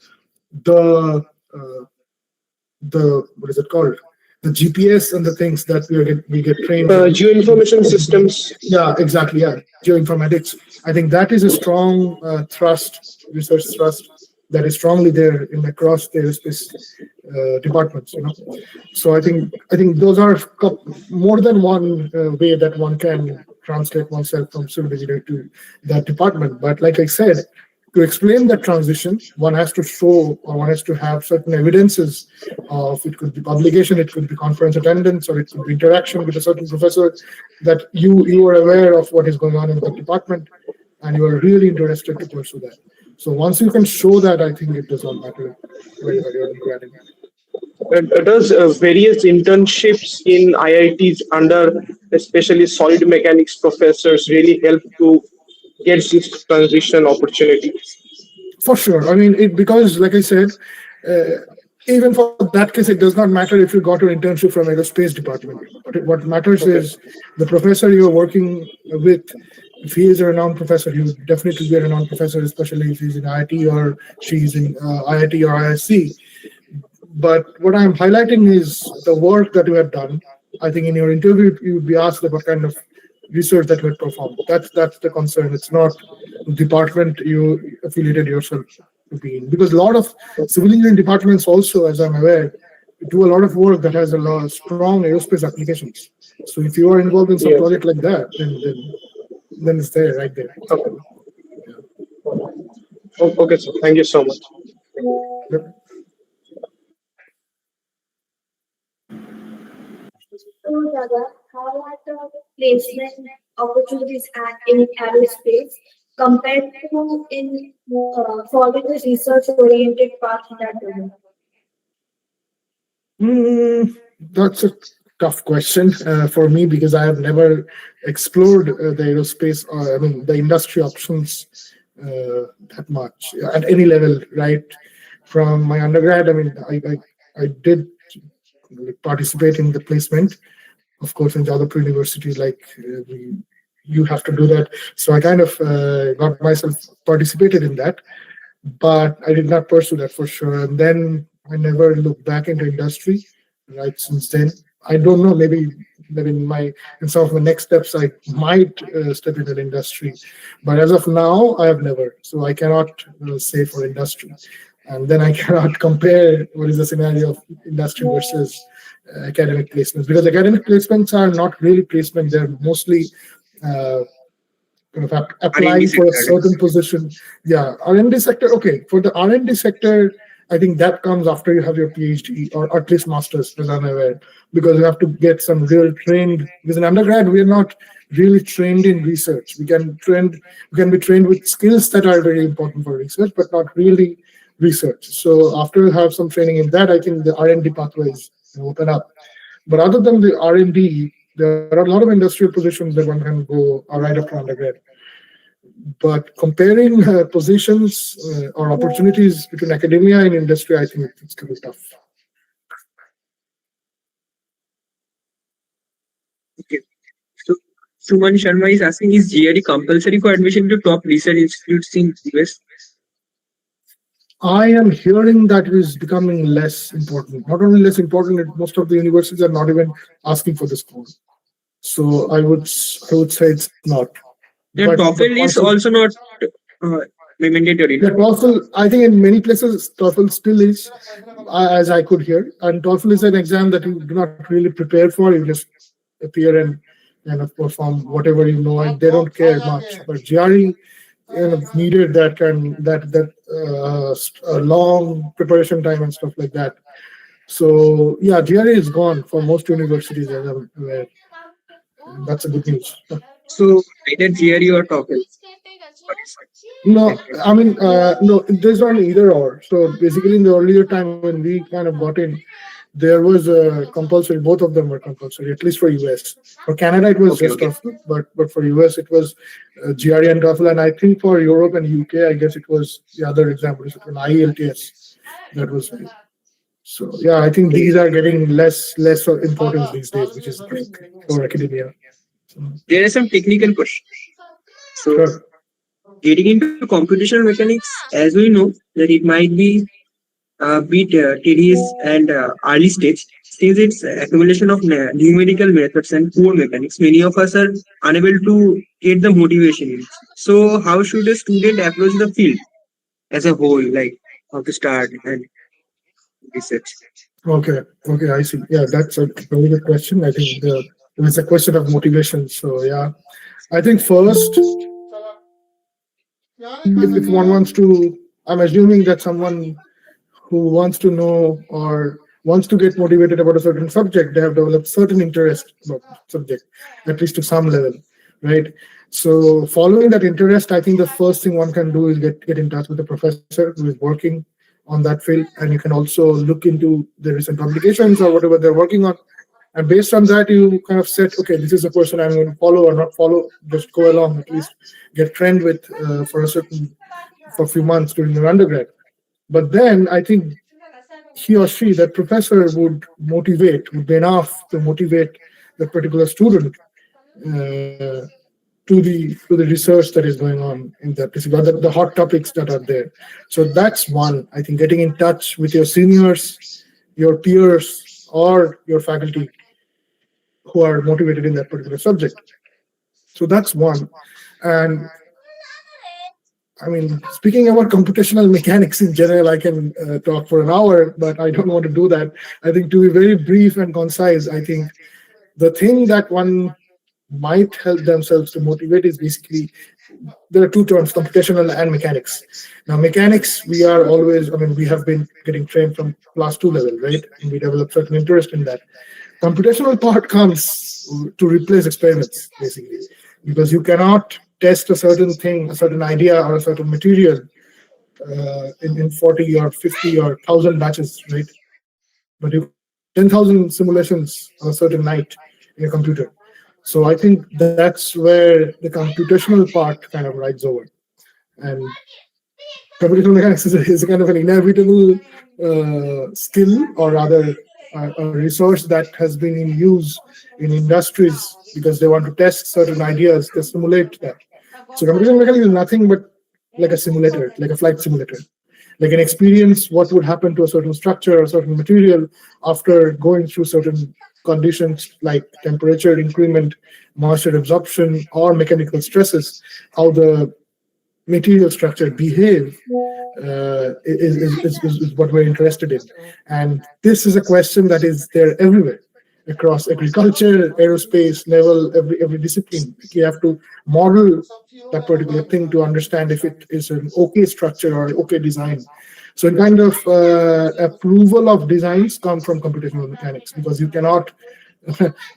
the what is it called? The GPS and the things that we get trained in. Geoinformation systems. Yeah, exactly. Yeah, geoinformatics. I think that is a strong research thrust that is strongly there in across the aerospace departments. So I think those are more than one way that one can translate oneself from civil engineering to that department. But like I said, to explain that transition, one has to show or one has to have certain evidences of, it could be publication, it could be conference attendance, or it could be interaction with a certain professor, that you are aware of what is going on in the department and you are really interested to pursue that. So once you can show that, I think it does not matter where you're graduating. Does various internships in IITs under especially solid mechanics professors really help to get this transition opportunity? For sure. I mean, because like I said, even for that case, it does not matter if you got your internship from aerospace department. What matters Okay. is the professor you're working with. If he is a renowned professor, he would definitely be a renowned professor, especially if he's in IT or she's in IIT or ISC. But what I'm highlighting is the work that you have done. I think in your interview, you would be asked about kind of research that you had performed. That's the concern. It's not the department you affiliated yourself to be in. Because a lot of civil engineering departments also, as I'm aware, do a lot of work that has a lot of strong aerospace applications. So if you are involved in some Yes. project like that, then it's there, right there. Okay. Okay, sir. Thank you so much. Yep. So, Dada, how are the placement opportunities in aerospace compared to in following the research-oriented path in that domain? That's a tough question for me because I have never explored the aerospace, or I mean the industry options that much at any level. Right from my undergrad, I mean I did participate in the placement, of course, in Jadavpur University. Like you have to do that, so I kind of got myself participated in that, but I did not pursue that for sure. And then I never looked back into industry. Right since then, I don't know. Maybe in some of my next steps, I might step into the industry. But as of now, I have never. So I cannot say for industry. And then I cannot compare what is the scenario of industry versus academic placements, because academic placements are not really placement. They're mostly uh, kind of R&D applying for a sector, right? certain position. Yeah, R&D sector. Okay, for the R&D sector, I think that comes after you have your PhD or at least masters, as I'm aware, because you have to get some real trained. Because in undergrad, we are not really trained in research. We can be trained with skills that are very important for research, but not really research. So after you have some training in that, I think the R&D pathways open up. But other than the R&D, there are a lot of industrial positions that one can go right after undergrad. But comparing positions or opportunities between academia and industry, I think it's going to be tough. Okay. So Suman Sharma is asking, is GRE compulsory for admission to top research institutes in US? I am hearing that it is becoming less important. Not only less important, most of the universities are not even asking for this course. So I would say it's not. The But TOEFL is also not uh, mandatory, the no? TOEFL, I think in many places, TOEFL still is, as I could hear. And TOEFL is an exam that you do not really prepare for. You just appear and kind of perform whatever you know, and they don't care much. But GRE kind of needed that long preparation time and stuff like that. So yeah, GRE is gone for most universities, as I'm aware. And that's a good news. So either GRE or TOEFL. No, I mean, no, there's not either or. So basically, in the earlier time when we kind of got in, there was a compulsory. Both of them were compulsory, at least for US. For Canada, it was Okay, just okay. TOEFL, but for US, it was GRE and TOEFL. And I think for Europe and UK, I guess it was the other example, it was IELTS. That was so. Yeah, I think these are getting less of importance these days, which is great for academia. So, There are some technical questions. So, sure. getting into computational mechanics, as we know, that it might be a bit tedious and early stage. Since it's accumulation of numerical methods and core mechanics, many of us are unable to get the motivation in it. So, how should a student approach the field as a whole, like how to start and research? Okay, okay, I see. Yeah, that's a very good question. I think it's a question of motivation. So yeah, I think first, if one wants to, I'm assuming that someone who wants to know or wants to get motivated about a certain subject, they have developed certain interest about the subject, at least to some level, right? So following that interest, I think the first thing one can do is get in touch with the professor who is working on that field, and you can also look into the recent publications or whatever they're working on. And based on that, you kind of said, okay, this is the person I'm going to follow or not follow. Just go along, at least get trained with for a few months during your undergrad. But then I think he or she, that professor, would be enough to motivate the particular student to the research that is going on in that discipline, the hot topics that are there. So that's one. I think getting in touch with your seniors, your peers, or your faculty who are motivated in that particular subject. So that's one. And I mean, speaking about computational mechanics in general, I can talk for an hour, but I don't want to do that. I think to be very brief and concise, I think the thing that one might help themselves to motivate is basically there are two terms, computational and mechanics. Now, mechanics, we are always, I mean, we have been getting trained from class two level, right? And we develop certain interest in that. Computational part comes to replace experiments, basically, because you cannot test a certain thing, a certain idea, or a certain material in 40 or 50 or 1,000 batches, right? But you can run 10,000 simulations on a certain night in a computer. So I think that's where the computational part kind of rides over. And computational mechanics is a kind of an inevitable skill, or rather a resource that has been in use in industries because they want to test certain ideas, they simulate that. So computational mechanics is nothing but like a simulator, like a flight simulator, like an experience what would happen to a certain structure or certain material after going through certain conditions like temperature increment, moisture absorption, or mechanical stresses, how the material structure behave is what we're interested in. And this is a question that is there everywhere across agriculture, aerospace, naval, every discipline. You have to model that particular thing to understand if it is an okay structure or okay design. So in kind of approval of designs come from computational mechanics, because you cannot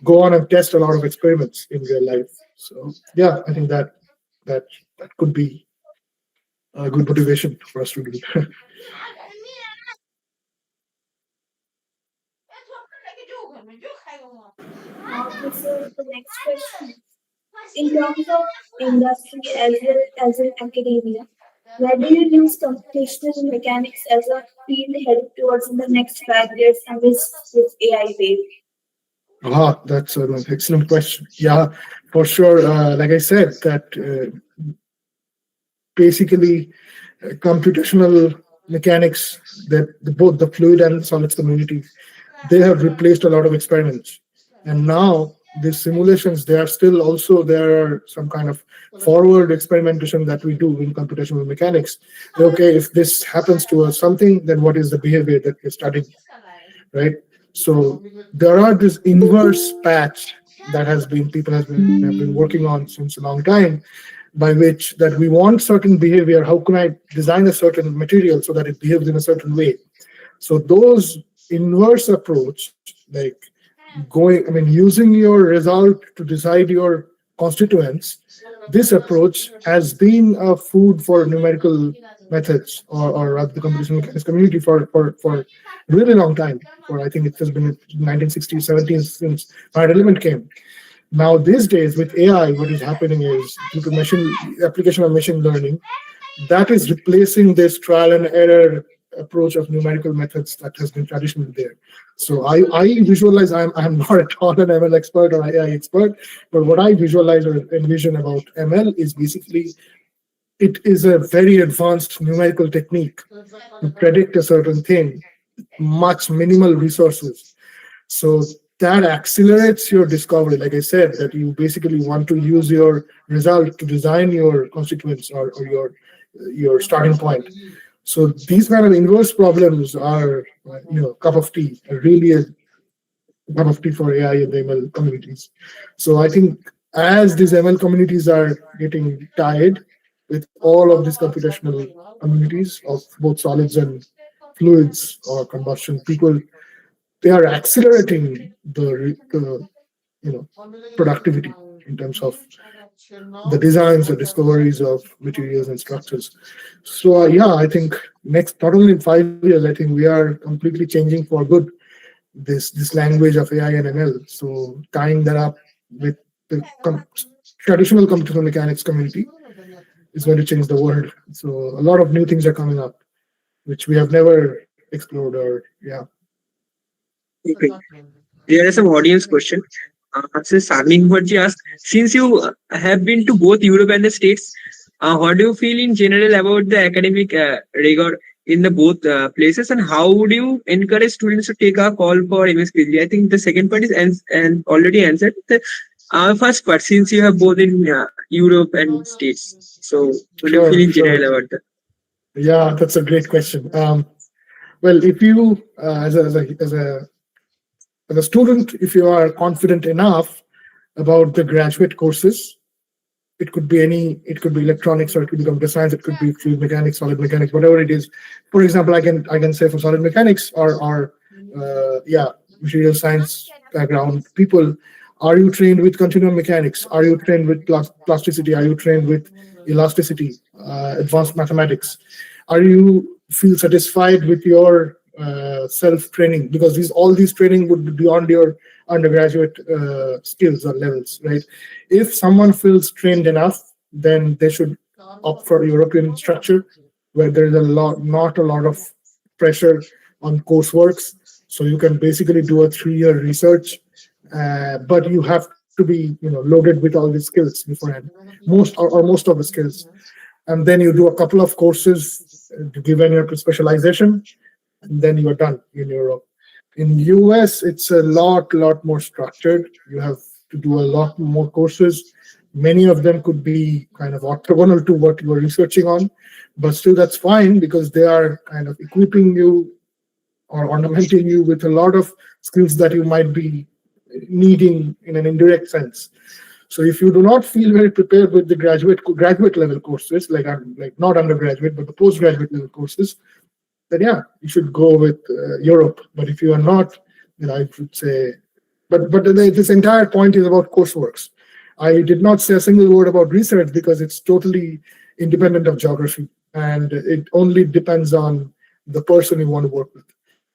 go on and test a lot of experiments in real life. So yeah, I think that that could be a good motivation for us to do. Okay, so the next question. In terms of industry as well as in academia, where do you use computational mechanics as a field headed towards in the next 5 years amidst this AI wave? That's an excellent question. Yeah, for sure. Like I said, that basically computational mechanics, that both the fluid and solids community, they have replaced a lot of experiments. And now these simulations, they are still also, there are some kind of forward experimentation that we do in computational mechanics. Okay, if this happens to us something, then what is the behavior that we're studying, right? So there are this inverse patch that has been people have been working on since a long time, by which that we want certain behavior. How can I design a certain material so that it behaves in a certain way? So those inverse approach, like using your result to decide your constituents, this approach has been a food for numerical methods or rather the computational mechanics community for a really long time. For I think it has been 1960s, 70s since my element came. Now these days with AI, what is happening is due to machine application of machine learning, that is replacing this trial and error approach of numerical methods that has been traditionally there. So I visualize, I'm not at all an ML expert or AI expert, but what I visualize or envision about ML is basically it is a very advanced numerical technique to predict a certain thing, much minimal resources. So that accelerates your discovery. Like I said, that you basically want to use your result to design your constituents or your starting point. So these kind of inverse problems are, cup of tea, really a cup of tea for AI and the ML communities. So I think as these ML communities are getting tied with all of these computational communities of both solids and fluids or combustion, people they are accelerating the productivity in terms of the designs or discoveries of materials and structures. So yeah, I think next not only in 5 years, I think we are completely changing for good this language of AI and ML. So tying that up with the traditional computational mechanics community is going to change the world. So a lot of new things are coming up, which we have never explored or yeah. Okay. There is some audience question. Since Sarmi Mukherjee asked, since you have been to both Europe and the States, what do you feel in general about the academic rigor in the both places, and how would you encourage students to take a call for MS PhD? I think the second part is and already answered. The first part, since you have both in Europe and States, so what do you feel in general about that? Yeah, that's a great question. Well, if you as a student, if you are confident enough about the graduate courses, it could be electronics, or it could be computer science, it could be fluid mechanics, solid mechanics, whatever it is. For example, I can say for solid mechanics or material science background people, are you trained with continuum mechanics? Are you trained with plasticity? Are you trained with elasticity, advanced mathematics? Are you feel satisfied with your self-training? Because all these training would be beyond your undergraduate skills or levels, right? If someone feels trained enough, then they should opt for European structure, where there is not a lot of pressure on courseworks. So you can basically do a 3-year research, but you have to be loaded with all these skills beforehand, most of the skills, and then you do a couple of courses given your specialization, and then you are done in Europe. In US, it's a lot more structured. You have to do a lot more courses. Many of them could be kind of orthogonal to what you are researching on, but still that's fine because they are kind of equipping you or ornamenting you with a lot of skills that you might be needing in an indirect sense. So if you do not feel very prepared with the graduate level courses, like not undergraduate, but the postgraduate level courses, then yeah, you should go with Europe. But if you are not, I should say, but this entire point is about courseworks. I did not say a single word about research because it's totally independent of geography, and it only depends on the person you want to work with.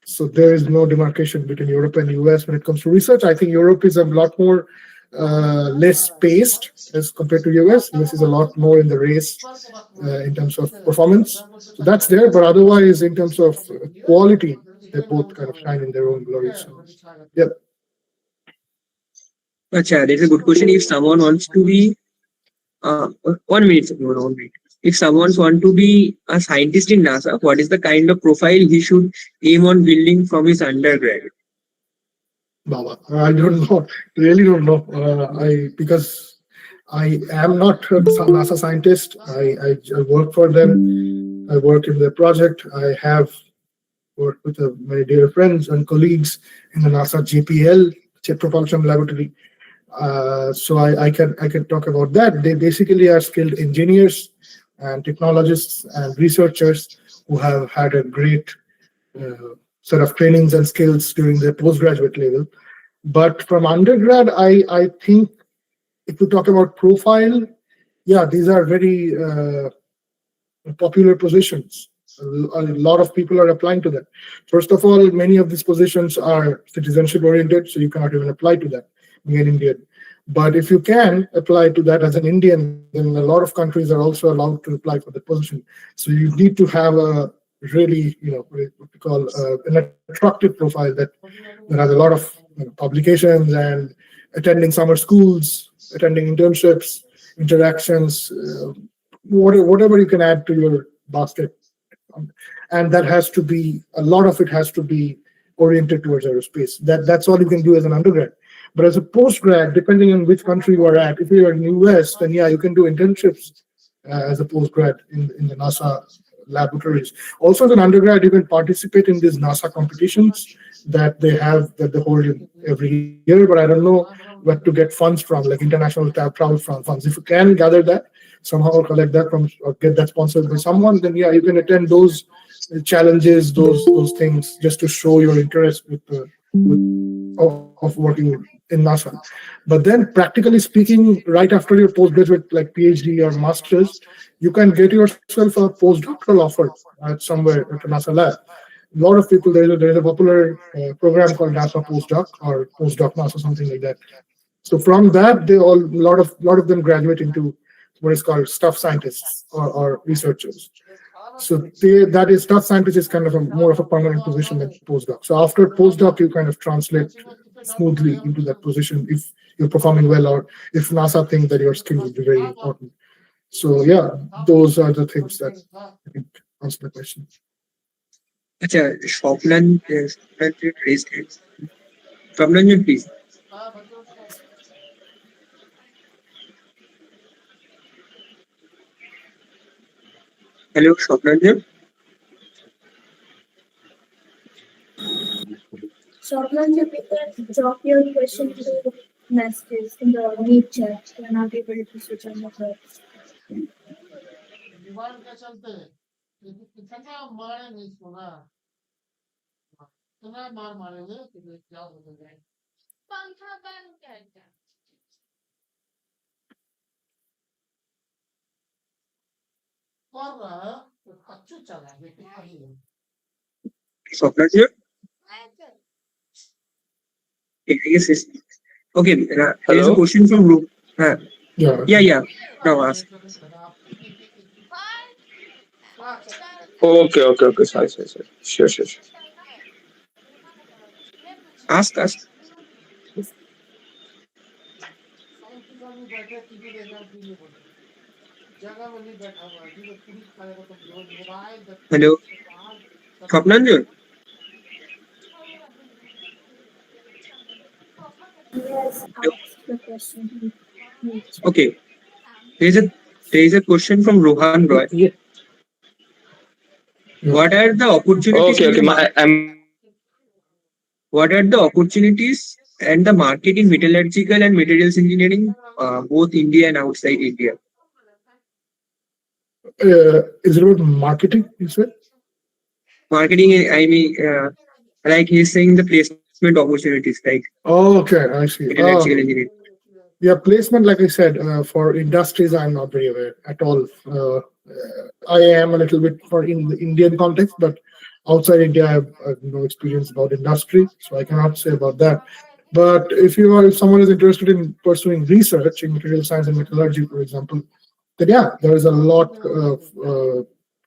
So there is no demarcation between Europe and US when it comes to research. I think Europe is a lot more less paced as compared to US. US is a lot more in the race in terms of performance. So that's there, but otherwise in terms of quality, they both kind of shine in their own glory. So, yeah. Acha, that's a good question. If someone wants to be, 1 minute, no, 1 minute. If someone wants to be a scientist in NASA, what is the kind of profile he should aim on building from his undergrad? Baba, I don't know. Really don't know. Because I am not a NASA scientist. I work for them. I work in their project. I have worked with my dear friends and colleagues in the NASA JPL, Jet Propulsion Laboratory. So I can talk about that. They basically are skilled engineers and technologists and researchers who have had a great set of trainings and skills during their postgraduate level. But from undergrad, I think if we talk about profile, yeah, these are very popular positions. A lot of people are applying to them. First of all, many of these positions are citizenship oriented, so you cannot even apply to that being an Indian. But if you can apply to that as an Indian, then a lot of countries are also allowed to apply for the position. So you need to have a really, what we call an attractive profile that has a lot of publications and attending summer schools, attending internships, interactions, whatever you can add to your basket. And that has to be, a lot of it has to be oriented towards aerospace. That's all you can do as an undergrad. But as a postgrad, depending on which country you are at, if you are in the US, then yeah, you can do internships as a postgrad in the NASA laboratories. Also, as an undergrad, you can participate in these NASA competitions that they hold in every year. But I don't know where to get funds from, like international travel funds. If you can gather that somehow, or collect that from, or get that sponsored by someone, then yeah, you can attend those challenges, those things, just to show your interest of working in NASA. But then, practically speaking, right after your postgraduate, like PhD or masters, you can get yourself a postdoctoral offer at somewhere at a NASA lab. A lot of people, there is a popular program called NASA Postdoc or Postdoc NASA, something like that. So from that, a lot of them graduate into what is called staff scientists or researchers. So that is, staff scientist is kind of more of a permanent position than postdoc. So after postdoc, you kind of translate smoothly into that position if you're performing well, or if NASA thinks that your skill will be very important. So yeah, those are the things that I think answer the question. আচ্ছা, স্বপ্নান raised hands. Swapnanjan, please. Hello, Swapnanjan. Shoblan, you can drop your question to messages in the meet chat. You're not able to switch on the chat. Swapnanjan? Yes, yes. Okay, there's a Hello? question from Ru. Yeah. Yeah. Now ask. Okay. Sorry. Sure. Ask. Hello, Swapnanjan? Yes, Hello? ask the question. Meet chat. Okay, there is a question from Rohan Roy. Yeah. What are the opportunities in Okay. the What are the opportunities and the market in metallurgical and materials engineering, both India and outside India? Is it about marketing, you said? Marketing, I mean, like he's saying the placement opportunities, like Oh, okay, I see. metallurgical engineering. Yeah, placement, like I said, for industries, I'm not very aware at all. I am a little bit for in the Indian context, but outside India, I have no experience about industry, so I cannot say about that. But if someone is interested in pursuing research in material science and metallurgy, for example, then yeah, there is a lot of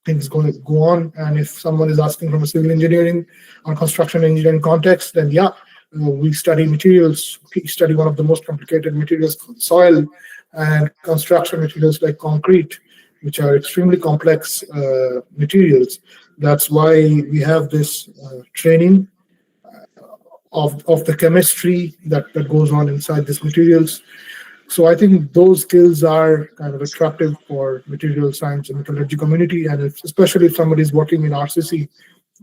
things going to go on. And if someone is asking from a civil engineering or construction engineering context, then yeah, we study materials. We study one of the most complicated materials called soil, and construction materials like concrete, which are extremely complex materials. That's why we have this training of the chemistry that goes on inside these materials. So I think those skills are kind of attractive for material science and metallurgy community, and especially if somebody is working in RCC,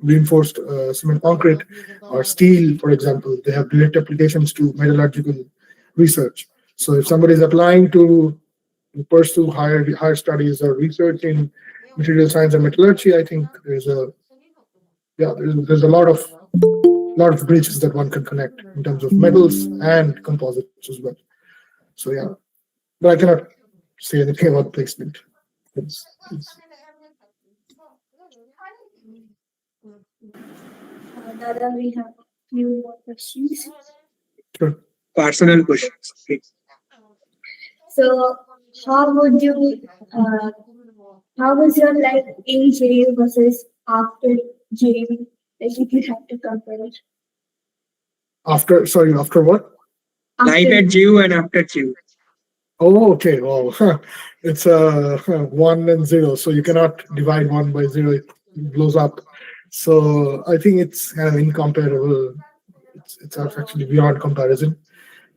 reinforced cement concrete, or steel, for example, they have direct applications to metallurgical research. So if somebody is applying to pursue higher studies or research in material science and metallurgy, I think there's a lot of bridges that one can connect in terms of metals and composites as well. So yeah. but I cannot say anything about placement. It's- Dada, we have a few more questions. sure. Personal questions. Okay. So, how would you, uh, how was your life in jail versus after jail? Like, if you have to compare it. After, sorry, after what? Life After, at JU and after JU. Oh, okay. Oh, it's a 1 and 0, so you cannot divide 1 by 0. It blows up. So I think it's kind of incomparable. It's actually beyond comparison,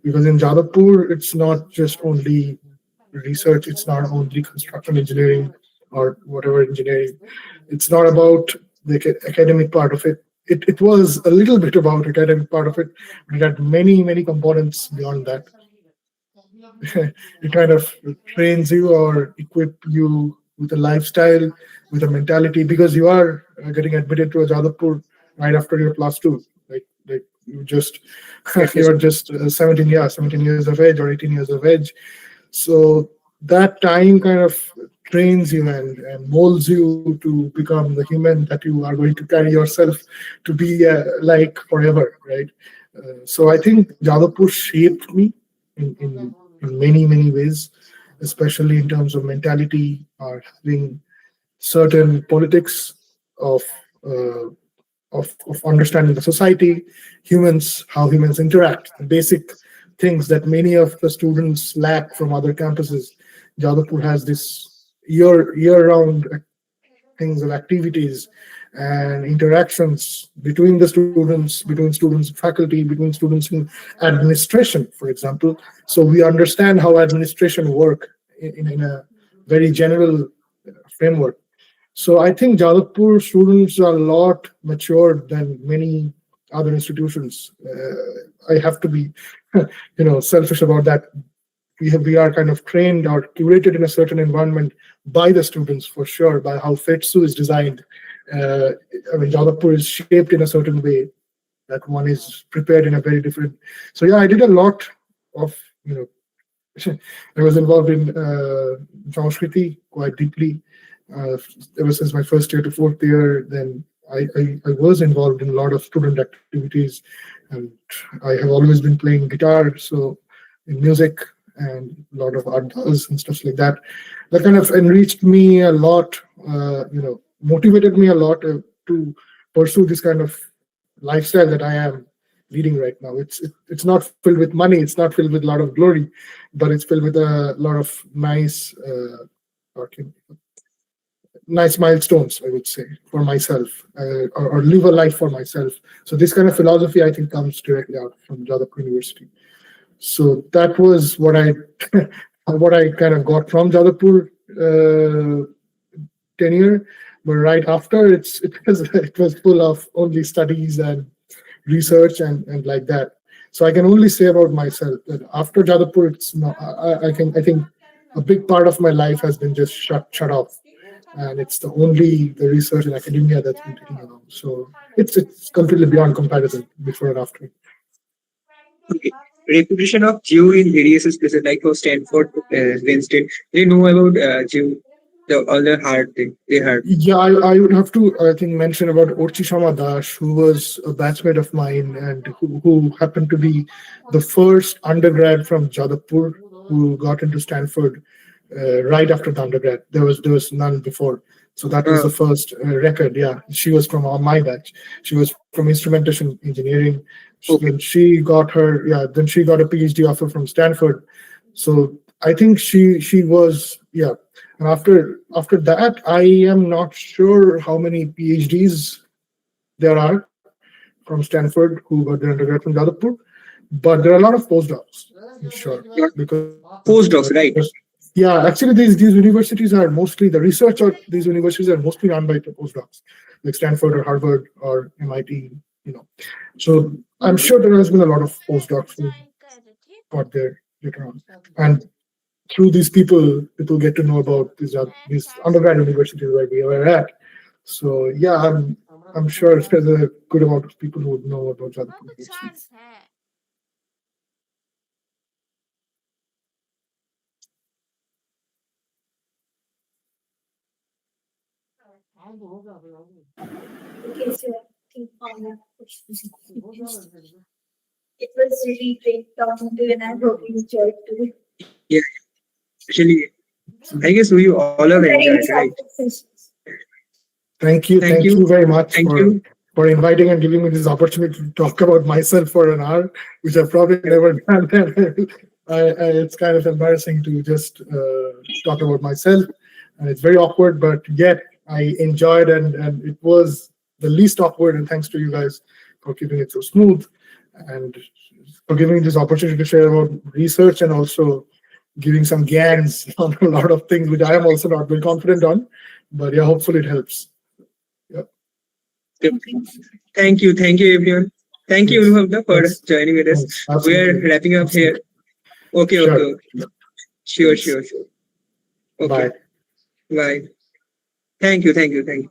because in Jadavpur, it's not just only research. It's not only construction engineering or whatever engineering. It's not about the academic part of it. It was a little bit about academic part of it, but it had many components beyond that. It kind of trains you or equip you with a lifestyle, with a mentality, because you are getting admitted to a Jadavpur right after your +2. Like you just you're just 17, yeah, 17 years of age or 18 years of age. So that time kind of trains you and molds you to become the human that you are going to carry yourself to be like forever, right? So I think Jadavpur shaped me in many ways, especially in terms of mentality or having certain politics of uh, of understanding the society, humans, how humans interact, the basic things that many of the students lack from other campuses. Jadavpur has this year-round things of activities and interactions between the students, between students and faculty, between students and administration, for example. So we understand how administration work in a very general framework. So I think Jadavpur students are a lot matured than many other institutions. I have to be, selfish about that. We are kind of trained or curated in a certain environment by the students, for sure, by how FETSU is designed. Uh, I mean, Jadavpur is shaped in a certain way that one is prepared in a very different. So yeah, I did a lot of, I was involved in Sanskriti quite deeply ever since my first year to fourth year. Then I was involved in a lot of student activities, and I have always been playing guitar, so in music and a lot of art does and stuff like that. That kind of enriched me a lot, motivated me a lot to pursue this kind of lifestyle that I am leading right now. It's not filled with money, it's not filled with a lot of glory, but it's filled with a lot of okay, nice milestones, I would say, for myself, or live a life for myself. So this kind of philosophy, I think, comes directly out from Jadavpur University. So that was what I what I kind of got from Jadavpur tenure. But right after, it was full of only studies and research and like that. So I can only say about myself that after Jadavpur, it's not. I think a big part of my life has been just shut off, and it's the research and academia that's been taking along. So it's completely beyond comparison before and after. Okay. Reputation of JU in various places like for Stanford, Winston. They know about JU, all the hard thing they heard. Yeah, I would have to, I think, mention about Orchi Shama Dash, who was a batchmate of mine and who happened to be the first undergrad from Jadavpur who got into Stanford right after the undergrad. There was none before. So that was Uh, the first record. Yeah, she was from my batch. She was from instrumentation engineering. okay. Then she got her, yeah. Then she got a PhD offer from Stanford. So I think she was, yeah. And after that, I am not sure how many PhDs there are from Stanford who got their undergrad from Jadavpur, but there are a lot of postdocs, I'm sure, Your because postdocs, right? yeah, actually these universities are mostly the research or these universities are mostly run by the postdocs, like Stanford or Harvard or MIT, you know. So I'm sure there has been a lot of postdocs who got there later on, and through these people get to know about these undergrad universities where we were at. So yeah, I'm sure there's a good amount of people who would know about Jadavpur University. Okay, so I think it was really great talking to you, and I hope you enjoyed too. Yeah, actually, I guess we all have Very enjoyed, right? insightful sessions. Thank you. Thank Thank you. you very much Thank you. for inviting and giving me this opportunity to talk about myself for an hour, which I've probably never done. It's kind of embarrassing to just talk about myself, and it's very awkward. But yet, I enjoyed, and it was the least awkward. And thanks to you guys for keeping it so smooth, and for giving me this opportunity to share about research and also giving some GANs on a lot of things, which I am also not very confident on. But yeah, hopefully it helps. Yeah. Thank you. Thank you. Thank you, everyone. Thank you, Yes. Anubhav, for Thanks. joining with us. Thanks. We're Absolutely. wrapping up here. Okay, Sure. okay, okay. Sure, sure, sure. Okay. Bye. Bye. Thank you, thank you, thank you.